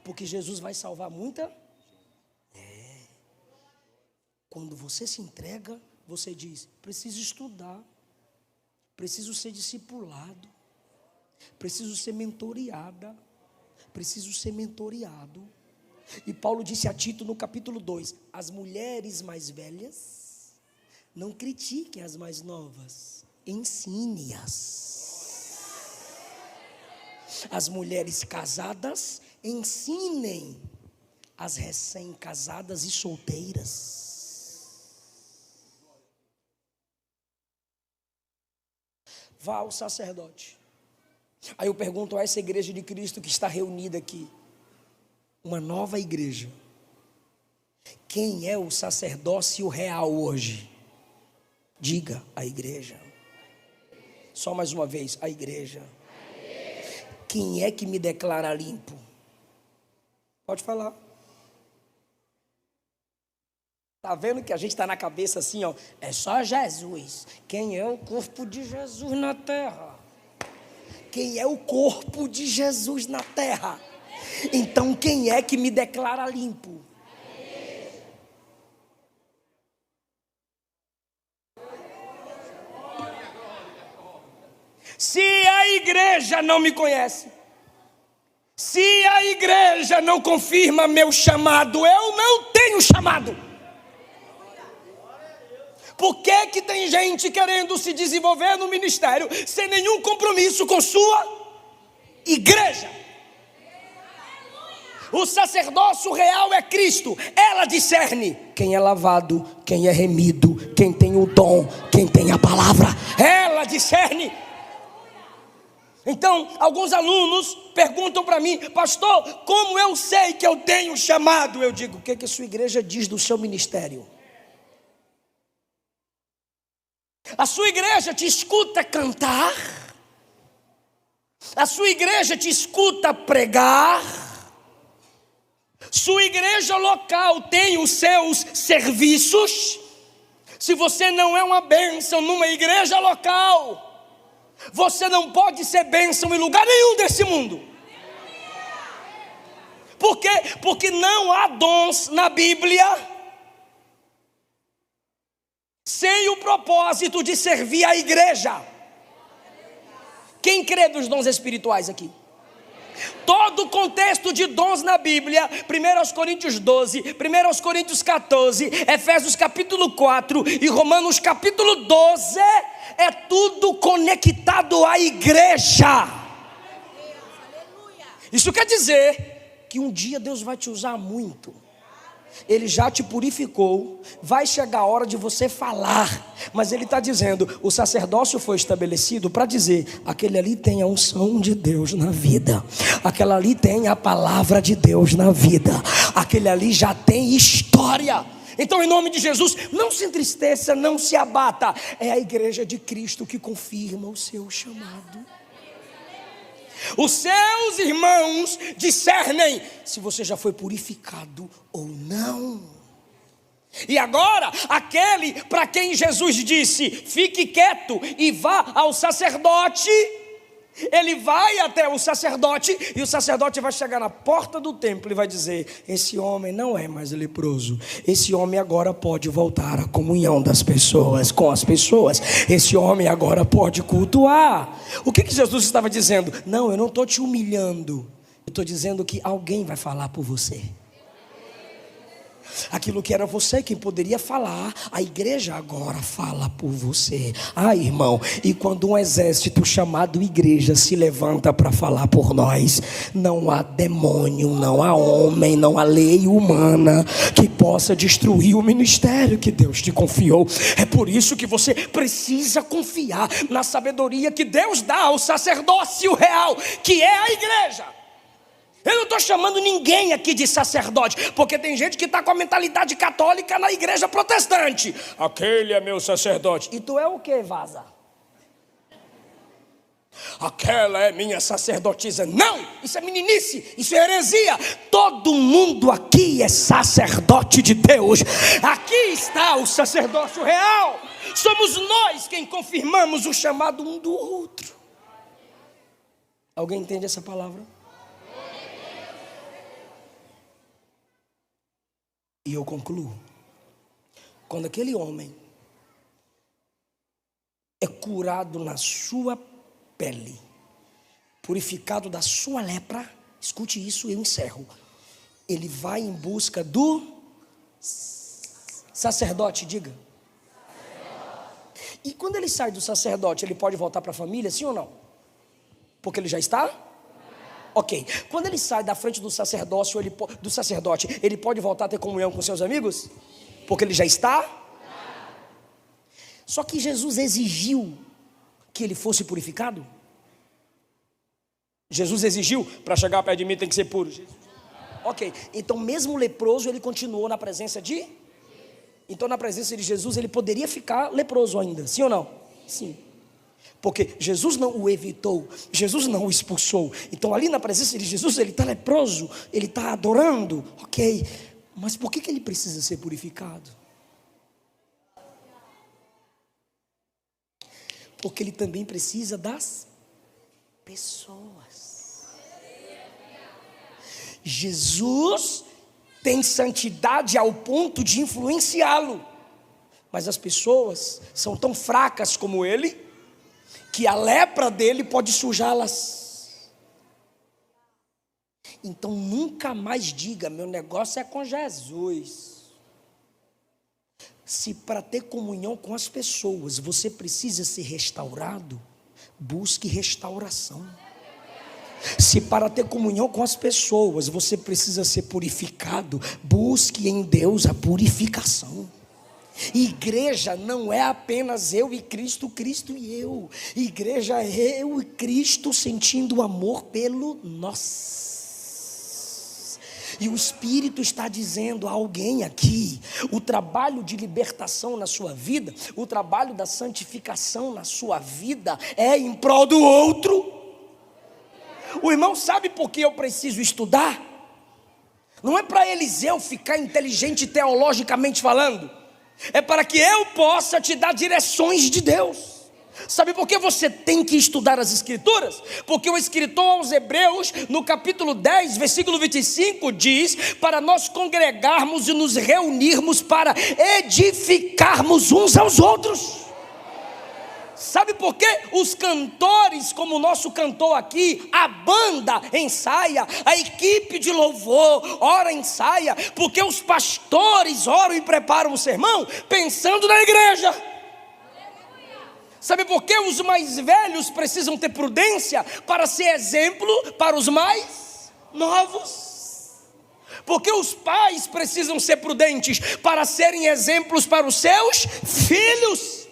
Porque Jesus vai salvar muita? Quando você se entrega, você diz, preciso estudar, preciso ser discipulado, preciso ser mentoreada, preciso ser mentoreado. E Paulo disse a Tito no capítulo 2, as mulheres mais velhas, não critiquem as mais novas, ensine-as. As mulheres casadas, ensinem as recém-casadas e solteiras. Vá ao sacerdote. Aí eu pergunto a essa igreja de Cristo que está reunida aqui, uma nova igreja, quem é o sacerdócio real hoje? Diga, a igreja. Só mais uma vez, a igreja. Quem é que me declara limpo? Pode falar. Está vendo que a gente está na cabeça assim, ó, é só Jesus. Quem é o corpo de Jesus na terra? quem é o corpo de Jesus na terra. Então quem é que me declara limpo? Se a igreja não me conhece, se a igreja não confirma meu chamado, eu não tenho chamado. Por que tem gente querendo se desenvolver no ministério sem nenhum compromisso com sua igreja? O sacerdócio real é Cristo. Ela discerne quem é lavado, quem é remido, quem tem o dom, quem tem a palavra. Ela discerne. Então, alguns alunos perguntam para mim: pastor, como eu sei que eu tenho chamado? Eu digo: o que a sua igreja diz do seu ministério? A sua igreja te escuta cantar? A sua igreja te escuta pregar? Sua igreja local tem os seus serviços? Se você não é uma bênção numa igreja local, você não pode ser bênção em lugar nenhum desse mundo. Por quê? Porque não há dons na Bíblia sem o propósito de servir a igreja. Quem crê nos dons espirituais aqui? Todo o contexto de dons na Bíblia, 1 Coríntios 12, 1 Coríntios 14, Efésios capítulo 4 e Romanos capítulo 12, é tudo conectado à igreja. Isso quer dizer que um dia Deus vai te usar muito. Ele já te purificou, vai chegar a hora de você falar, mas Ele está dizendo: o sacerdócio foi estabelecido para dizer: aquele ali tem a unção de Deus na vida, aquela ali tem a palavra de Deus na vida, aquele ali já tem história. Então, em nome de Jesus, não se entristeça, não se abata. É a igreja de Cristo que confirma o seu chamado. Os seus irmãos discernem se você já foi purificado ou não. E agora, aquele para quem Jesus disse: fique quieto e vá ao sacerdote, ele vai até o sacerdote, e o sacerdote vai chegar na porta do templo e vai dizer: esse homem não é mais leproso, esse homem agora pode voltar à comunhão das pessoas, com as pessoas, esse homem agora pode cultuar. O que Jesus estava dizendo? Não, eu não estou te humilhando, eu estou dizendo que alguém vai falar por você. Aquilo que era você quem poderia falar, a igreja agora fala por você. Irmão, e quando um exército chamado igreja se levanta para falar por nós, não há demônio, não há homem, não há lei humana que possa destruir o ministério que Deus te confiou. É por isso que você precisa confiar na sabedoria que Deus dá ao sacerdócio real, que é a igreja. Eu não estou chamando ninguém aqui de sacerdote, porque tem gente que está com a mentalidade católica na igreja protestante. Aquele é meu sacerdote. E tu é o que, vaza? Aquela é minha sacerdotisa. Não, isso é meninice, isso é heresia. Todo mundo aqui é sacerdote de Deus. Aqui está o sacerdócio real. Somos nós quem confirmamos o chamado um do outro. Alguém entende essa palavra? E eu concluo: quando aquele homem é curado na sua pele, purificado da sua lepra, escute isso e eu encerro. Ele vai em busca do sacerdote, diga. E quando ele sai do sacerdote, ele pode voltar para a família, sim ou não? Porque ele já está? Ok, quando ele sai da frente do sacerdócio, ele pode voltar a ter comunhão com seus amigos? Porque ele já está? Só que Jesus exigiu que ele fosse purificado? Jesus exigiu: para chegar perto de mim tem que ser puro. Ok, então mesmo leproso ele continuou na presença de? Então na presença de Jesus ele poderia ficar leproso ainda, sim ou não? Sim. Porque Jesus não o evitou, Jesus não o expulsou. Então ali na presença de Jesus ele está leproso, ele está adorando, ok. Mas por que ele precisa ser purificado? Porque ele também precisa das pessoas. Jesus tem santidade ao ponto de influenciá-lo, mas as pessoas são tão fracas como ele, que a lepra dele pode sujá-las. Então nunca mais diga: meu negócio é com Jesus. Se para ter comunhão com as pessoas você precisa ser restaurado, busque restauração. Se para ter comunhão com as pessoas você precisa ser purificado, busque em Deus a purificação. Igreja não é apenas eu e Cristo, Cristo e eu. Igreja é eu e Cristo sentindo amor pelo nós. E o Espírito está dizendo a alguém aqui: o trabalho de libertação na sua vida, o trabalho da santificação na sua vida é em prol do outro. O irmão sabe por que eu preciso estudar? Não é para Eliseu ficar inteligente teologicamente falando, é para que eu possa te dar direções de Deus. Sabe por que você tem que estudar as Escrituras? Porque o escritor aos Hebreus, no capítulo 10, versículo 25, diz para nós congregarmos e nos reunirmos para edificarmos uns aos outros. Sabe por que os cantores, como o nosso cantor aqui, a banda ensaia, a equipe de louvor ora ensaia? Porque os pastores oram e preparam o sermão pensando na igreja. Sabe por que os mais velhos precisam ter prudência para ser exemplo para os mais novos? Porque os pais precisam ser prudentes para serem exemplos para os seus filhos.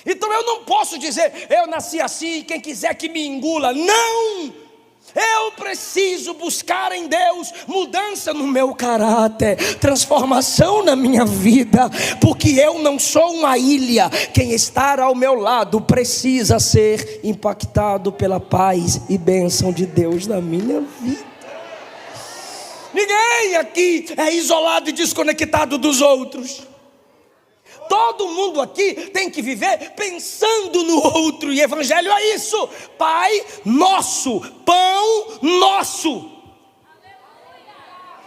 Então eu não posso dizer: eu nasci assim, quem quiser que me engula. Não! Eu preciso buscar em Deus mudança no meu caráter, transformação na minha vida, porque eu não sou uma ilha. Quem está ao meu lado precisa ser impactado pela paz e bênção de Deus na minha vida. Ninguém aqui é isolado e desconectado dos outros. Todo mundo aqui tem que viver pensando no outro. E evangelho é isso: Pai nosso, pão nosso.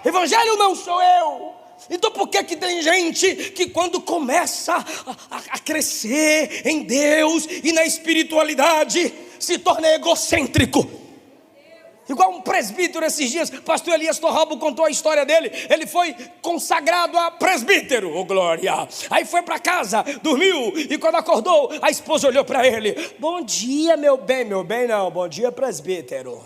Evangelho não sou eu. Então por que tem gente que quando começa a crescer em Deus e na espiritualidade se torna egocêntrico? Igual um presbítero esses dias, pastor Elias Torralbo contou a história dele. Ele foi consagrado a presbítero, oh glória. Aí foi para casa, dormiu, e quando acordou, a esposa olhou para ele: bom dia, meu bem não, bom dia, presbítero.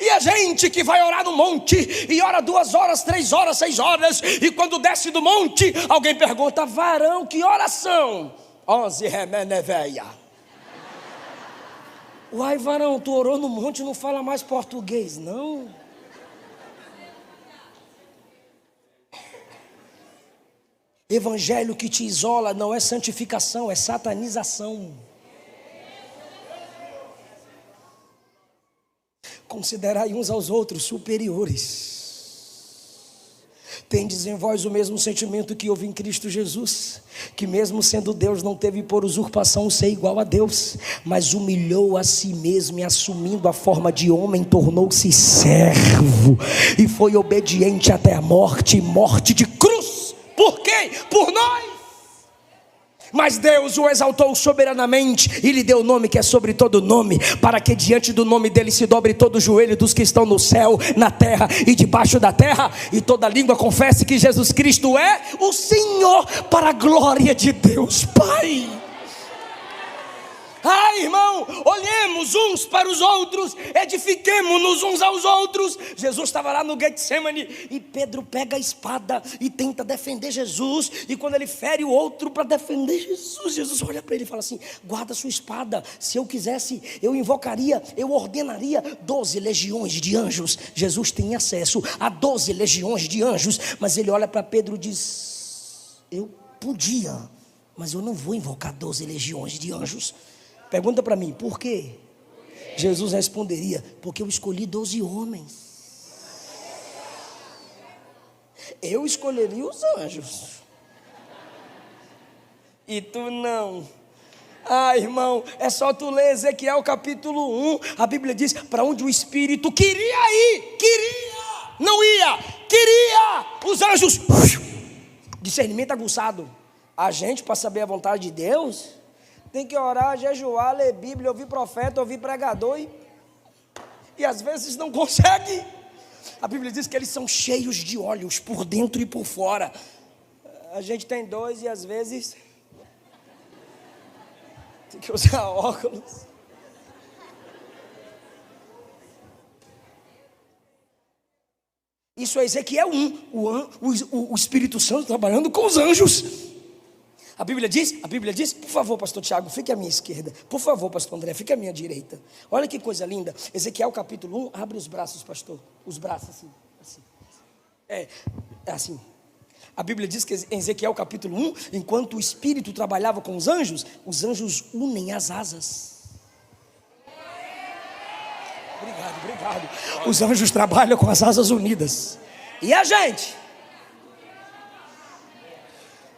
E a gente que vai orar no monte, e ora 2 horas, 3 horas, 6 horas, e quando desce do monte, alguém pergunta: varão, que horas são? 11 remeneveia. Uai, varão, tu orou no monte e não fala mais português, não? Evangelho que te isola não é santificação, é satanização. Considerai uns aos outros superiores. Tendes em vós o mesmo sentimento que houve em Cristo Jesus, que mesmo sendo Deus não teve por usurpação ser igual a Deus, mas humilhou a si mesmo e assumindo a forma de homem tornou-se servo e foi obediente até a morte, e morte de cruz. Por quê? Por nós. Mas Deus o exaltou soberanamente e lhe deu o nome que é sobre todo nome, para que diante do nome dele se dobre todo o joelho dos que estão no céu, na terra e debaixo da terra, e toda língua confesse que Jesus Cristo é o Senhor, para a glória de Deus Pai. Ai, irmão, olhemos uns para os outros, edifiquemos-nos uns aos outros. Jesus estava lá no Getsemane e Pedro pega a espada e tenta defender Jesus. E quando ele fere o outro para defender Jesus, Jesus olha para ele e fala assim: guarda sua espada. Se eu quisesse, eu invocaria, eu ordenaria 12 legiões de anjos. Jesus tem acesso a 12 legiões de anjos, mas ele olha para Pedro e diz: eu podia, mas eu não vou invocar 12 legiões de anjos. Pergunta para mim, por quê? Jesus responderia: porque eu escolhi 12 homens. Eu escolheria os anjos. E tu não. Ah, irmão, é só tu ler Ezequiel capítulo 1. A Bíblia diz: para onde o Espírito queria ir, não ia, os anjos, discernimento aguçado. A gente, para saber a vontade de Deus, tem que orar, jejuar, ler Bíblia, ouvir profeta, ouvir pregador, e às vezes não consegue. A Bíblia diz que eles são cheios de olhos por dentro e por fora. A gente tem dois e às vezes tem que usar óculos. Isso é Ezequiel 1, o Espírito Santo trabalhando com os anjos. A Bíblia diz, por favor, pastor Tiago, fique à minha esquerda. Por favor, pastor André, fique à minha direita. Olha que coisa linda. Ezequiel capítulo 1, abre os braços, pastor. Os braços assim. É assim. A Bíblia diz que em Ezequiel capítulo 1, enquanto o Espírito trabalhava com os anjos unem as asas. Obrigado. Os anjos trabalham com as asas unidas. E a gente?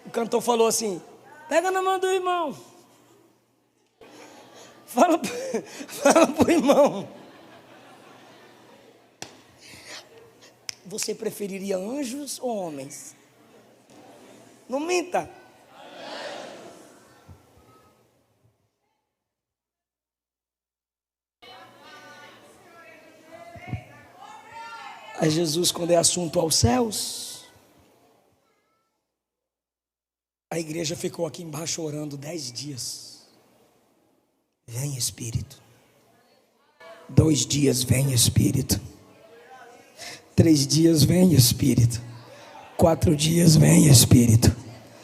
O cantor falou assim: pega na mão do irmão. Fala pro irmão. Você preferiria anjos ou homens? Não minta. Aí Jesus, quando é assunto aos céus, a igreja ficou aqui embaixo orando 10 dias. Vem Espírito. 2 dias, vem Espírito. 3 dias, vem Espírito. 4 dias, vem Espírito.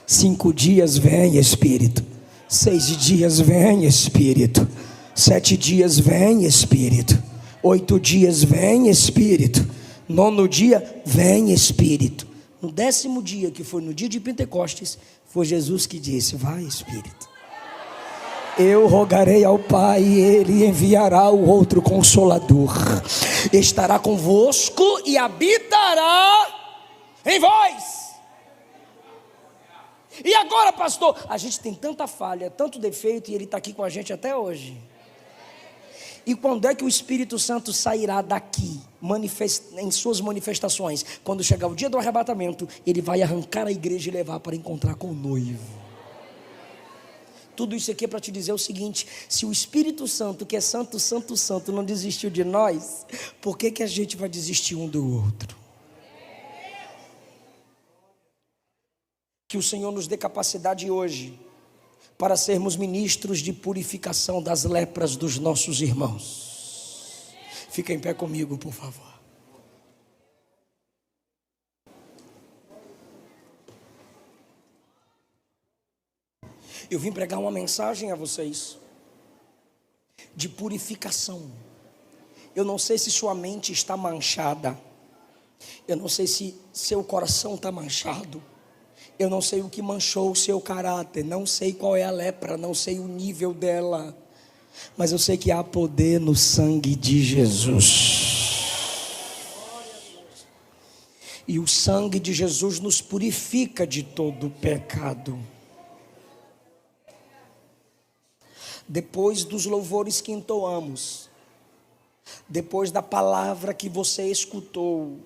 5 dias, vem Espírito. 6 dias, vem Espírito. 7 dias, vem Espírito. 8 dias, vem Espírito. 9º dia, vem Espírito. No 10º dia, que foi no dia de Pentecostes, foi Jesus que disse: vai Espírito. Eu rogarei ao Pai e Ele enviará o outro Consolador. Estará convosco e habitará em vós. E agora, pastor, a gente tem tanta falha, tanto defeito, e Ele está aqui com a gente até hoje. E quando é que o Espírito Santo sairá daqui, em suas manifestações? Quando chegar o dia do arrebatamento, Ele vai arrancar a igreja e levar para encontrar com o noivo. Tudo isso aqui é para te dizer o seguinte: se o Espírito Santo, que é santo, santo, santo, não desistiu de nós, por que a gente vai desistir um do outro? Que o Senhor nos dê capacidade hoje para sermos ministros de purificação das lepras dos nossos irmãos. Fica em pé comigo, por favor. Eu vim pregar uma mensagem a vocês de purificação. Eu não sei se sua mente está manchada. Eu não sei se seu coração está manchado. Eu não sei o que manchou o seu caráter, não sei qual é a lepra, não sei o nível dela, mas eu sei que há poder no sangue de Jesus. E o sangue de Jesus nos purifica de todo pecado. Depois dos louvores que entoamos, depois da palavra que você escutou,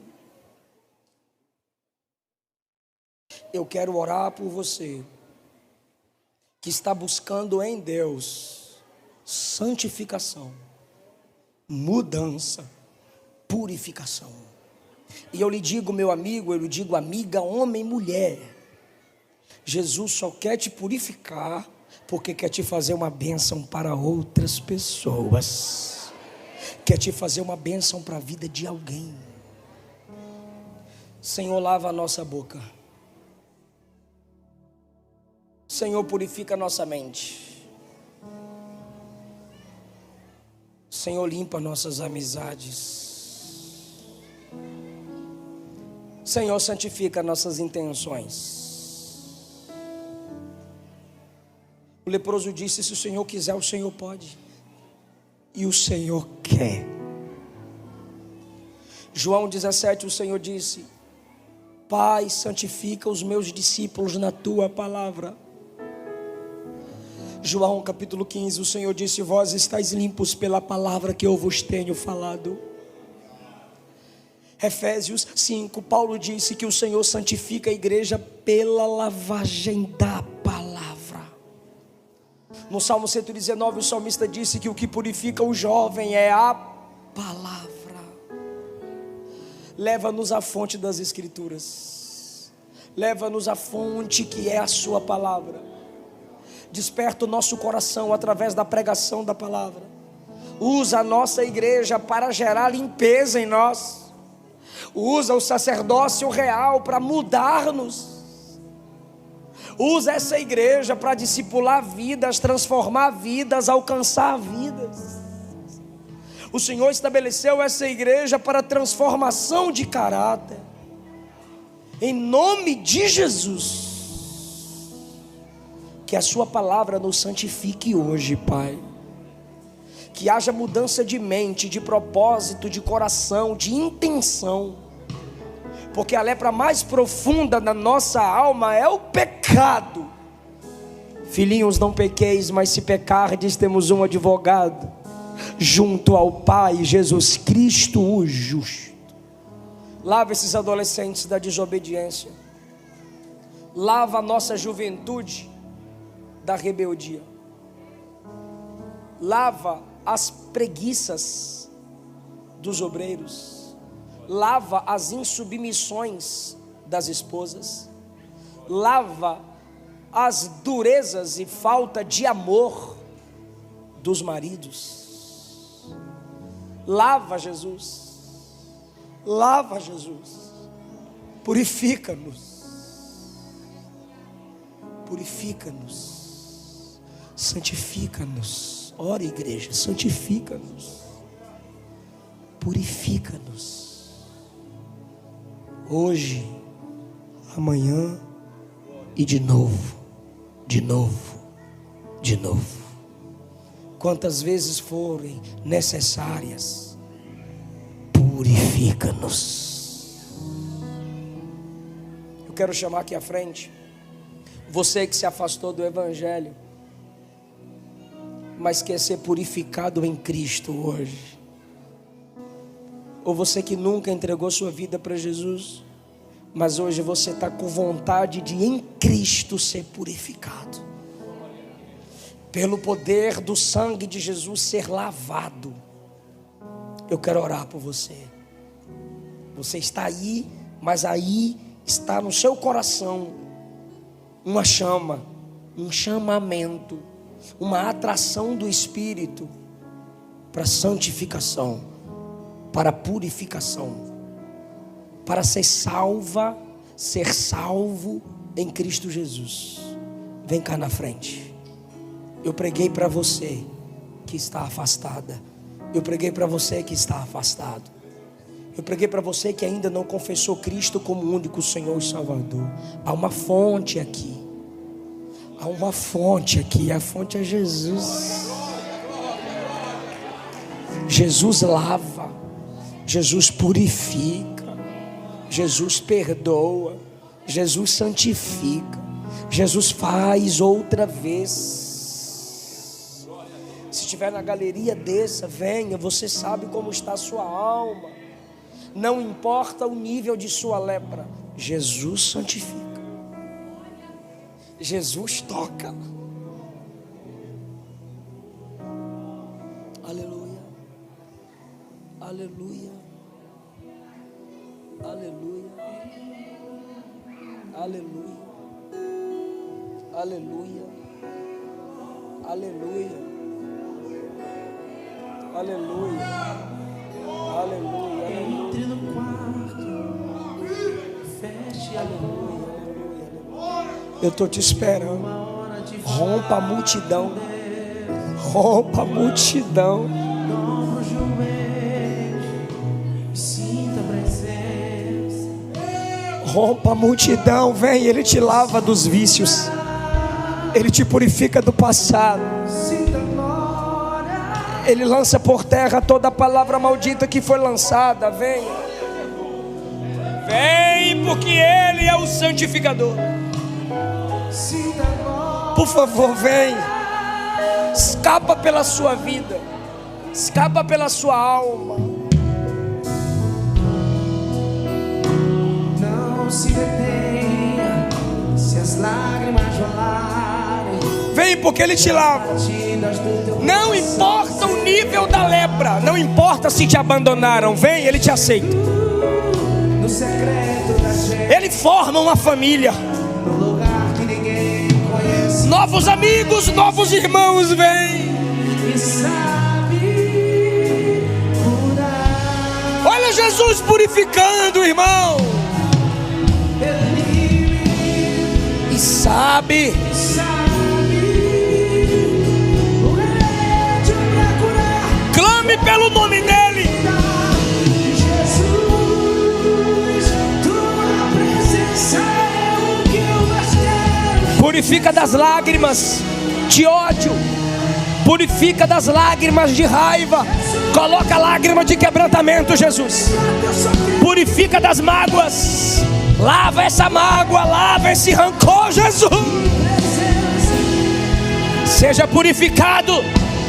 eu quero orar por você que está buscando em Deus santificação, mudança, purificação. E eu lhe digo, meu amigo, eu lhe digo, amiga, homem, mulher, Jesus só quer te purificar porque quer te fazer uma bênção para outras pessoas, quer te fazer uma bênção para a vida de alguém. Senhor, lava a nossa boca. Senhor, purifica a nossa mente. Senhor, limpa nossas amizades. Senhor, santifica nossas intenções. O leproso disse: se o Senhor quiser, o Senhor pode. E o Senhor quer. João 17, o Senhor disse: Pai, santifica os meus discípulos na tua palavra. João capítulo 15, o Senhor disse: vós estáis limpos pela palavra que eu vos tenho falado. Efésios 5, Paulo disse que o Senhor santifica a igreja pela lavagem da palavra. No Salmo 119, o salmista disse que o que purifica o jovem é a palavra. Leva-nos à fonte das Escrituras, leva-nos à fonte que é a sua palavra. Desperta o nosso coração através da pregação da palavra. Usa a nossa igreja para gerar limpeza em nós. Usa o sacerdócio real para mudar-nos. Usa essa igreja para discipular vidas, transformar vidas, alcançar vidas. O Senhor estabeleceu essa igreja para transformação de caráter. Em nome de Jesus, que a sua palavra nos santifique hoje, Pai. Que haja mudança de mente, de propósito, de coração, de intenção. Porque a lepra mais profunda da nossa alma é o pecado. Filhinhos, não pequeis, mas se pecardes, temos um advogado junto ao Pai, Jesus Cristo o justo. Lava esses adolescentes da desobediência. Lava a nossa juventude da rebeldia. Lava as preguiças dos obreiros. Lava as insubmissões das esposas. Lava as durezas e falta de amor dos maridos. Lava, Jesus. Lava, Jesus. Purifica-nos. Purifica-nos. Santifica-nos. Ora, igreja, santifica-nos. Purifica-nos. Hoje, amanhã e de novo, de novo, de novo. Quantas vezes forem necessárias, purifica-nos. Eu quero chamar aqui à frente você que se afastou do Evangelho, mas quer ser purificado em Cristo hoje. Ou você que nunca entregou sua vida para Jesus, mas hoje você está com vontade de em Cristo ser purificado. Pelo poder do sangue de Jesus ser lavado. Eu quero orar por você. Você está aí, mas aí está no seu coração uma chama, um chamamento, uma atração do Espírito para santificação, para purificação, para ser salva, ser salvo em Cristo Jesus. Vem cá na frente. Eu preguei para você que está afastada. Eu preguei para você que está afastado. Eu preguei para você que ainda não confessou Cristo como único Senhor e Salvador. Há uma fonte aqui. Há uma fonte aqui. A fonte é Jesus. Jesus lava. Jesus purifica. Jesus perdoa. Jesus santifica. Jesus faz outra vez. Se estiver na galeria, desça, venha. Você sabe como está a sua alma. Não importa o nível de sua lepra, Jesus santifica. Jesus toca. Aleluia. Aleluia. Aleluia. Aleluia. Aleluia. Aleluia. Aleluia, aleluia, entre no quarto, feche a luz. Eu estou te esperando. Rompa a multidão. Rompa a multidão. Dobra o joelho e sinta a presença. Rompa a multidão. Vem, Ele te lava dos vícios. Ele te purifica do passado. Ele lança por terra toda a palavra maldita que foi lançada. Venha. Vem, porque Ele é o santificador. Por favor, vem. escapa pela sua vida, escapa pela sua alma. Não se detenha, se as lágrimas rolarem. Vem, porque Ele te lava. Não importa o nível da lepra, não importa se te abandonaram, vem, Ele te aceita. No secreto da gente, Ele forma uma família, no lugar que ninguém conhece. novos amigos, novos irmãos, vem. E sabe curar. Olha Jesus purificando, irmão. E sabe O remédio pra curar. clame pelo nome dEle. Jesus, tua presença é o que eu mais quero. Purifica das lágrimas de ódio, purifica das lágrimas de raiva, coloca lágrima de quebrantamento, Jesus. Eu só quero Purifica das mágoas, lava essa mágoa, lava esse rancor, Jesus. presença. Seja purificado,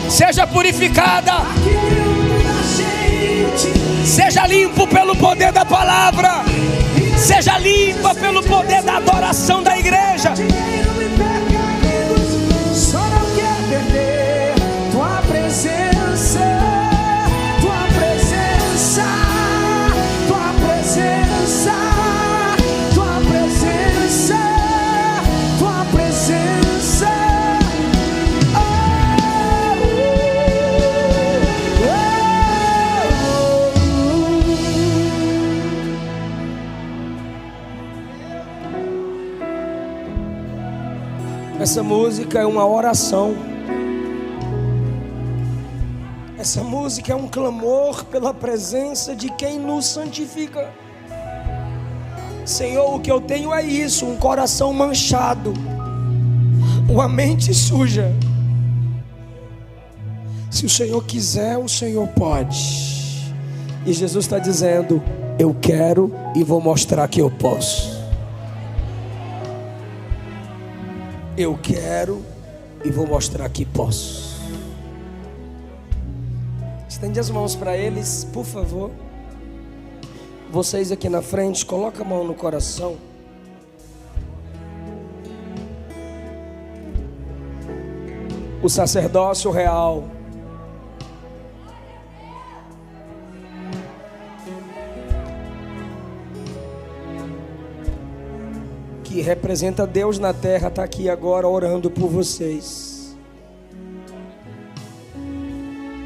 seja purificada, Que dentro da gente seja limpo pelo poder da palavra, seja limpa pelo poder da adoração da igreja. dinheiro e pergaminhos, só não quer perder tua presença, tua presença, tua presença, tua presença, tua presença. Essa música é uma oração. Essa música é um clamor pela presença de quem nos santifica. Senhor, o que eu tenho é isso: um coração manchado, uma mente suja. Se o Senhor quiser, o Senhor pode. E Jesus está dizendo: eu quero e vou mostrar que eu posso. Eu quero e vou mostrar que posso. Estende as mãos para eles, por favor. Vocês aqui na frente, coloca a mão no coração. O sacerdócio real. Que representa Deus na terra, está aqui agora orando por vocês.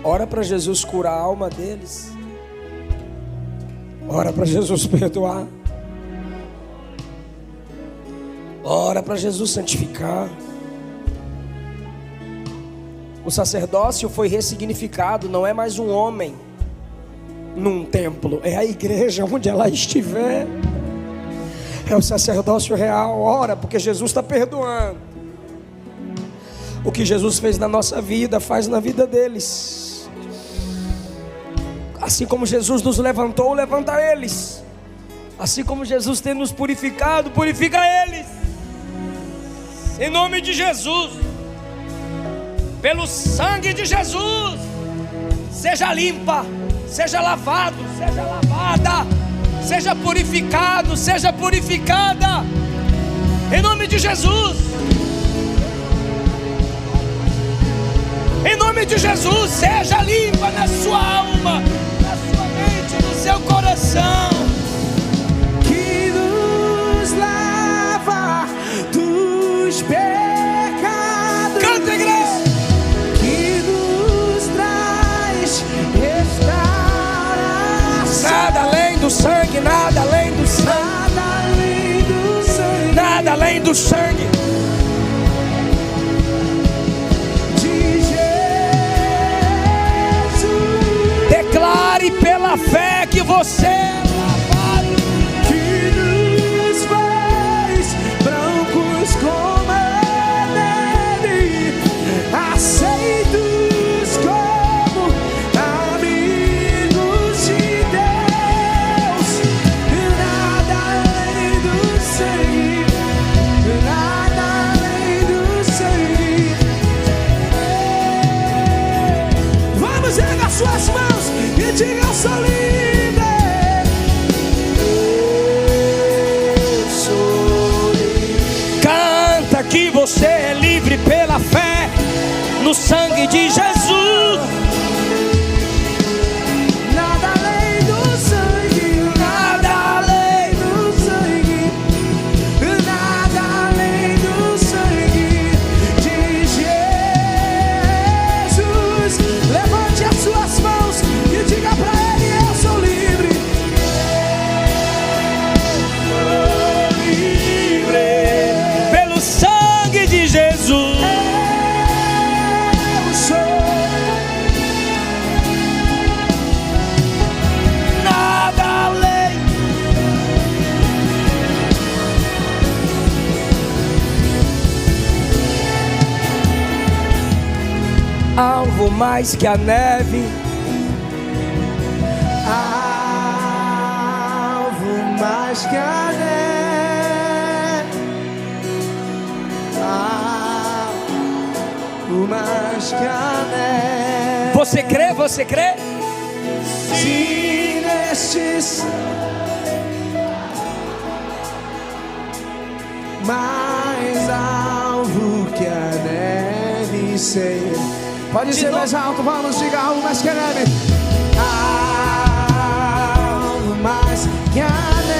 Ora para Jesus curar a alma deles. Ora para Jesus perdoar. Ora para Jesus santificar. O sacerdócio foi ressignificado, não é mais um homem num templo, é a igreja onde ela estiver. É o sacerdócio real. Ora, porque Jesus está perdoando. O que Jesus fez na nossa vida, faz na vida deles. Assim como Jesus nos levantou, levanta eles. Assim como Jesus tem nos purificado, purifica eles. Em nome de Jesus, pelo sangue de Jesus, seja limpa, seja lavado, seja lavada, seja purificado, seja purificada, em nome de Jesus. Em nome de Jesus, seja limpa na sua alma, na sua mente, no seu coração. Que nos lava dos pecados. Canta, igreja. Que nos traz restauração. Nada além do sangue, nada além do sangue, Nada além do sangue nada além do sangue. de Jesus. Declare pela fé que você é lavado. Que nos faz brancos como a neve, aceitos como amigos de Deus. Nada além do sangue, nada além do sangue. que você é livre pela fé no sangue de Jesus. Nada além do sangue, nada além do sangue, nada além do sangue de Jesus. Levante as suas mãos e diga pra Ele: eu sou livre. Pelo sangue de Jesus. Eu sou. Nada além. Alvo mais que a neve, Alvo mais que a neve, alvo mais que a neve. você crê? Você crê? Se neste mais alvo que a neve, Senhor. Pode ser mais alto, vamos, diga alvo mais que a neve. Alvo mais que a neve.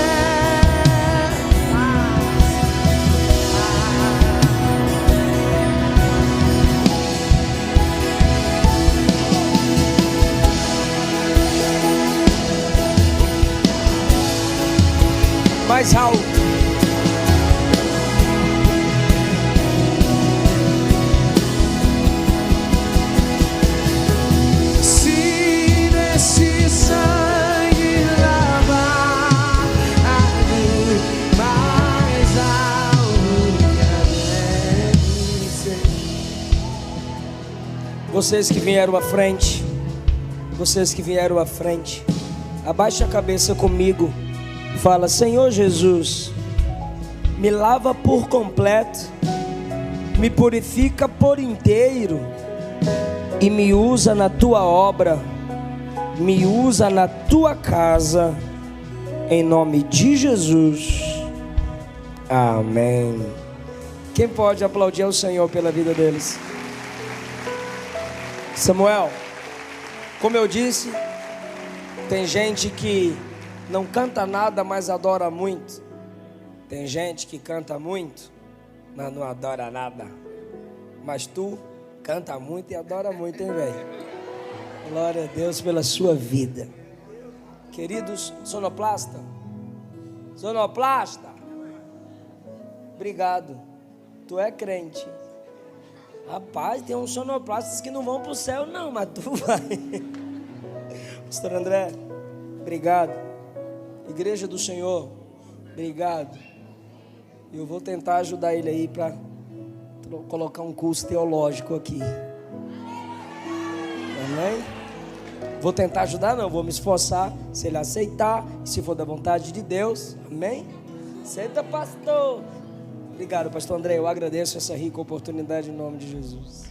Mais alto. Se nesse sangue lavar mais alvo que a neve, Senhor. Vocês que vieram à frente, vocês que vieram à frente, abaixe a cabeça comigo. Fala: Senhor Jesus, me lava por completo, me purifica por inteiro e me usa na tua obra, me usa na tua casa, em nome de Jesus. Amém. Quem pode aplaudir ao Senhor pela vida deles? Samuel, como eu disse, tem gente que não canta nada, mas adora muito. Tem gente que canta muito, mas não adora nada. Mas tu canta muito e adora muito, hein, velho? Glória a Deus pela sua vida. Queridos, sonoplasta, obrigado. Tu é crente. Rapaz, tem uns sonoplastas que não vão pro céu não, mas tu vai. Pastor André, obrigado. Igreja do Senhor, obrigado. Eu vou tentar ajudar ele aí para colocar um curso teológico aqui. Amém? Vou tentar ajudar, não, vou me esforçar. Se ele aceitar, se for da vontade de Deus, amém? Aceita, pastor. Obrigado, pastor André, eu agradeço essa rica oportunidade em nome de Jesus.